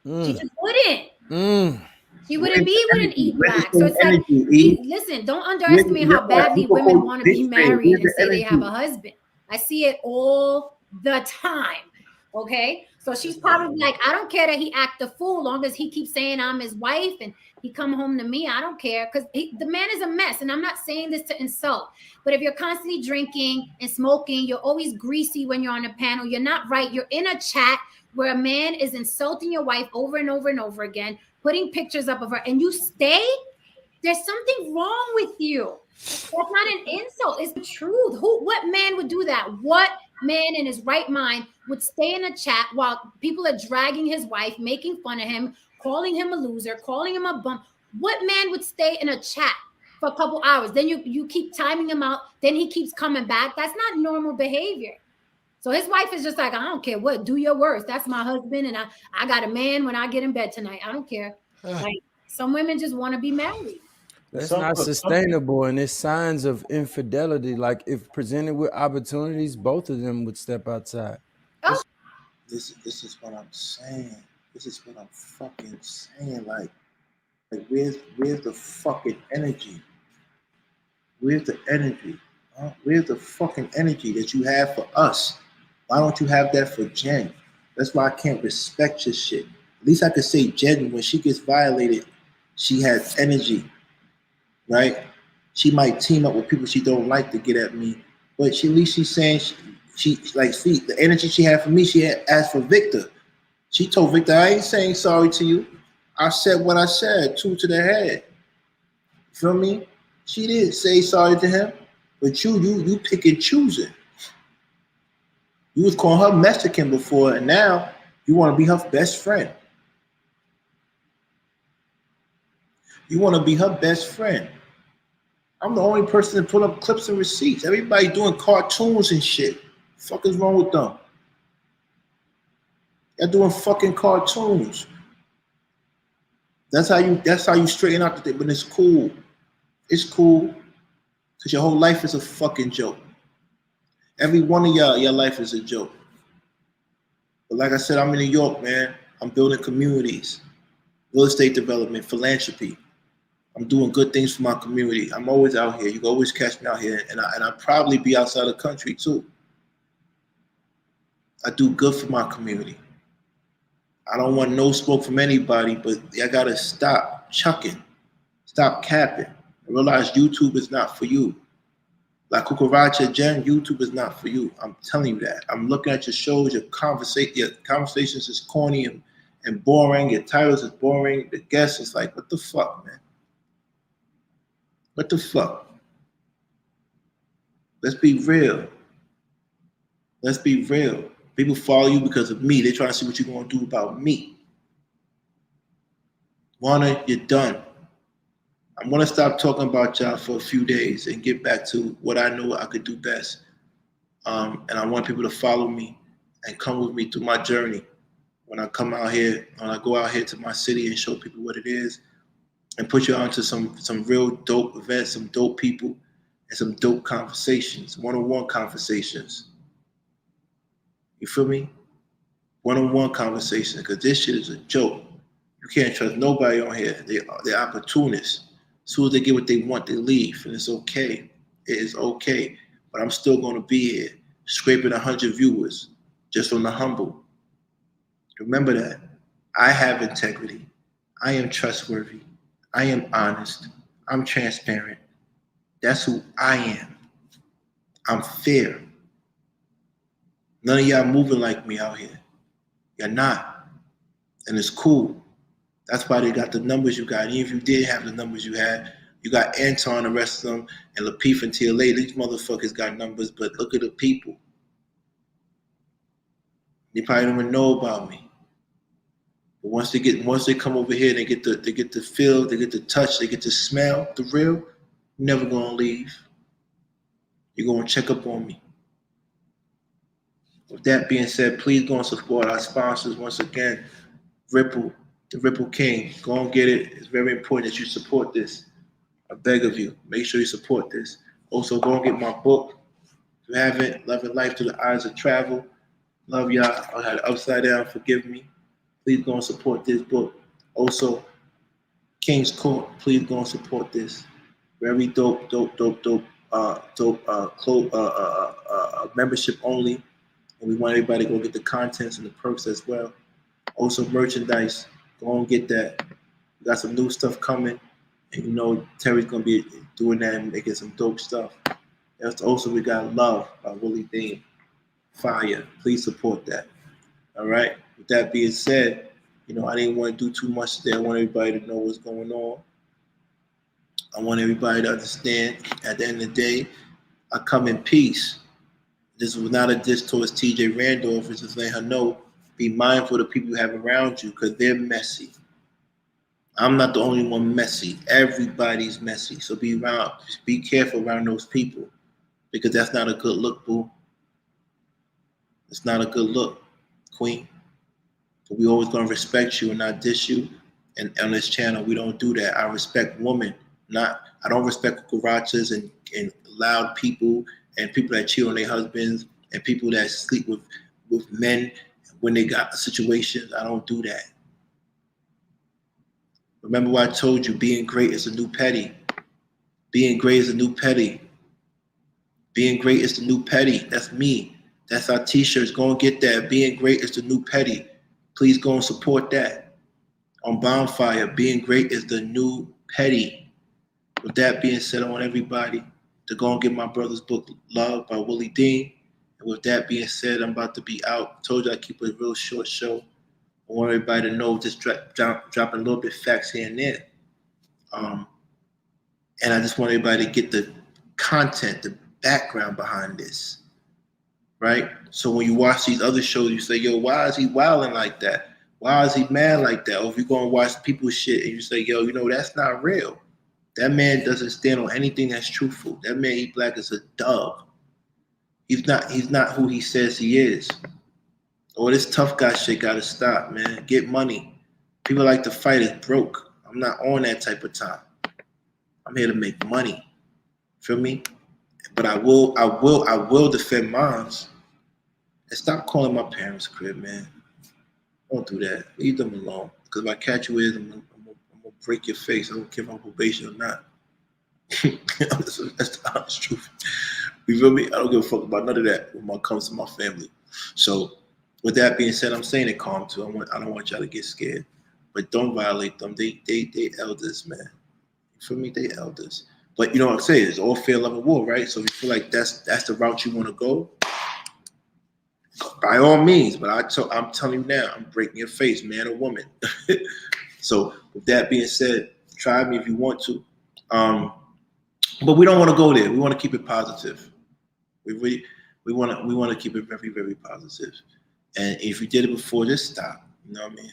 She just wouldn't. She wouldn't be with an E Black. So it's like, listen, don't underestimate how badly women want to be married and say they have a husband. I see it all the time. Okay, so she's probably like, I don't care that he act a fool, long as he keeps saying I'm his wife and he come home to me. I don't care, because the man is a mess. And I'm not saying this to insult, but if you're constantly drinking and smoking, you're always greasy when you're on a panel, you're not right. You're in a chat where a man is insulting your wife over and over and over again, putting pictures up of her, and you stay. There's something wrong with you. That's not an insult. It's the truth. What man would do that? What man in his right mind would stay in a chat while people are dragging his wife, making fun of him, calling him a loser, calling him a bum? What man would stay in a chat for a couple hours? Then you keep timing him out. Then he keeps coming back. That's not normal behavior. So his wife is just like, I don't care what, do your worst. That's my husband, and I got a man when I get in bed tonight. I don't care. Like, some women just want to be married. That's not sustainable, and it's signs of infidelity. Like, if presented with opportunities, both of them would step outside. This is what I'm saying. This is what I'm fucking saying. Like where's the fucking energy? Where's the energy? Where's the fucking energy that you have for us? Why don't you have that for Jen? That's why I can't respect your shit. At least I could say Jen, when she gets violated, she has energy. Right? She might team up with people she don't like to get at me, but at least she's saying she like, see, the energy she had for me, she had asked for Victor. She told Victor, I ain't saying sorry to you. I said what I said, 2 to the head. You feel me? She didn't say sorry to him, but you pick and choosing. You was calling her Mexican before, and now you want to be her best friend. You want to be her best friend. I'm the only person to put up clips and receipts. Everybody doing cartoons and shit. What the fuck is wrong with them? They're doing fucking cartoons. That's how you straighten out the thing, but it's cool. It's cool. Because your whole life is a fucking joke. Every one of y'all, your life is a joke. But like I said, I'm in New York, man. I'm building communities, real estate development, philanthropy. I'm doing good things for my community. I'm always out here. You can always catch me out here. And I'll probably be outside the country too. I do good for my community. I don't want no smoke from anybody, but I gotta stop chucking. Stop capping. I realize YouTube is not for you. Like Kukaracha Jen, YouTube is not for you. I'm telling you that. I'm looking at your shows, your conversations is corny and boring. Your titles is boring. The guests is like, what the fuck, man? What the fuck? Let's be real. Let's be real. People follow you because of me. They're trying to see what you're going to do about me. Warner, you're done. I'm going to stop talking about y'all for a few days and get back to what I know I could do best. And I want people to follow me and come with me through my journey. When I come out here, when I go out here to my city and show people what it is, and put you onto some real dope events, some dope people, and some dope conversations, one-on-one conversations. You feel me? One-on-one conversations, because this shit is a joke. You can't trust nobody on here. They're opportunists. As soon as they get what they want, they leave, and it's okay. It is okay. But I'm still going to be here, scraping 100 viewers, just on the humble. Remember that. I have integrity. I am trustworthy. I am honest. I'm transparent. That's who I am. I'm fair. None of y'all moving like me out here. You're not. And it's cool. That's why they got the numbers you got. Even if you did have the numbers you had, you got Anton, the rest of them, and Lapeef and TLA. These motherfuckers got numbers, but look at the people. They probably don't even know about me. But once they come over here, they get the feel, they get the touch, they get the smell, the real. You're never gonna leave. You're gonna check up on me. With that being said, please go and support our sponsors once again. Ripple, the Ripple King. Go and get it. It's very important that you support this. I beg of you, make sure you support this. Also, go and get my book. If you haven't, Loving Life Through the Eyes of Travel. Love y'all. I had Upside Down, Forgive Me. Please go and support this book. Also, King's Court. Please go and support this. Very dope membership only. And we want everybody to go get the contents and the perks as well. Also merchandise, go and get that. We got some new stuff coming. And you know Terry's gonna be doing that and making some dope stuff. And also we got Love by Willie Dean. Fire. Please support that. All right. With that being said, you know, I didn't want to do too much today. I want everybody to know what's going on. I want everybody to understand at the end of the day, I come in peace. This was not a diss towards TJ Randolph. It's just letting her know, be mindful of the people you have around you because they're messy. I'm not the only one messy. Everybody's messy. So be careful around those people because that's not a good look, boo. It's not a good look, queen. But we always gonna respect you and not diss you. And on this channel, we don't do that. I respect women. I don't respect cucarachas and loud people and people that cheat on their husbands and people that sleep with men when they got situations. I don't do that. Remember what I told you, being great is the new petty. Being great is the new petty. Being great is the new petty. That's me. That's our t-shirts. Go and get that. Being great is the new petty. Please go and support that. On Bonfire, being great is the new petty. With that being said, I want everybody to go and get my brother's book, Love by Willie Dean. And with that being said, I'm about to be out. I told you I keep a real short show. I want everybody to know, just dropping a little bit facts here and there. And I just want everybody to get the content, the background behind this, right? So when you watch these other shows, you say, yo, why is he wilding like that? Why is he mad like that? Or if you go and watch people's shit and you say, yo, you know, that's not real. That man doesn't stand on anything that's truthful. That man, E Black, is a dog. He's not who he says he is. Oh, this tough guy shit gotta stop, man. Get money. People like to fight is broke. I'm not on that type of time. I'm here to make money. Feel me? But I will defend mines. And stop calling my parents' crib, man. Don't do that. Leave them alone. Because if I catch you with, I'm gonna break your face. I don't care if I'm probation or not. That's the honest truth. You feel me? I don't give a fuck about none of that when it comes to my family. So with that being said, I'm saying it calm too. I don't want y'all to get scared. But don't violate them. They elders, man. You feel me? They elders. But you know what I'm saying? It's all fair, love, and war, right? So if you feel like that's the route you want to go, by all means. But I'm telling you now, I'm breaking your face, man or woman. So with that being said, try me if you want to. But we don't want to go there. We want to keep it positive. We want to keep it very, very positive. And if you did it before, just stop. You know what I mean?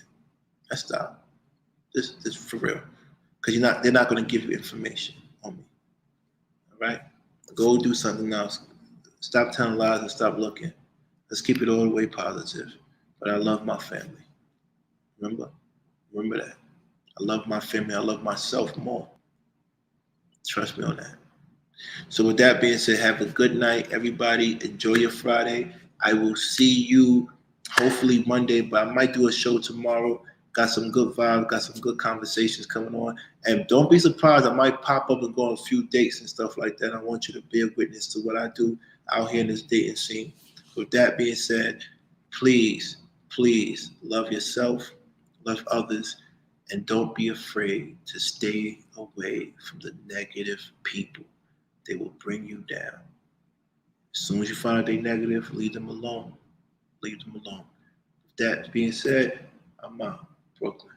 Just stop. Just for real. Because they're not going to give you information on me. All right? Go do something else. Stop telling lies and stop looking. Let's keep it all the way positive. But I love my family. Remember that. I love my family. I love myself more. Trust me on that. So with that being said, have a good night, everybody. Enjoy your Friday. I will see you hopefully Monday, but I might do a show tomorrow. Got some good vibes, got some good conversations coming on. And don't be surprised, I might pop up and go on a few dates and stuff like that. I want you to bear witness to what I do out here in this dating scene. With that being said, please, please love yourself, love others, and don't be afraid to stay away from the negative people. They will bring you down. As soon as you find out they're negative, leave them alone. Leave them alone. With that being said, I'm out. Brooklyn.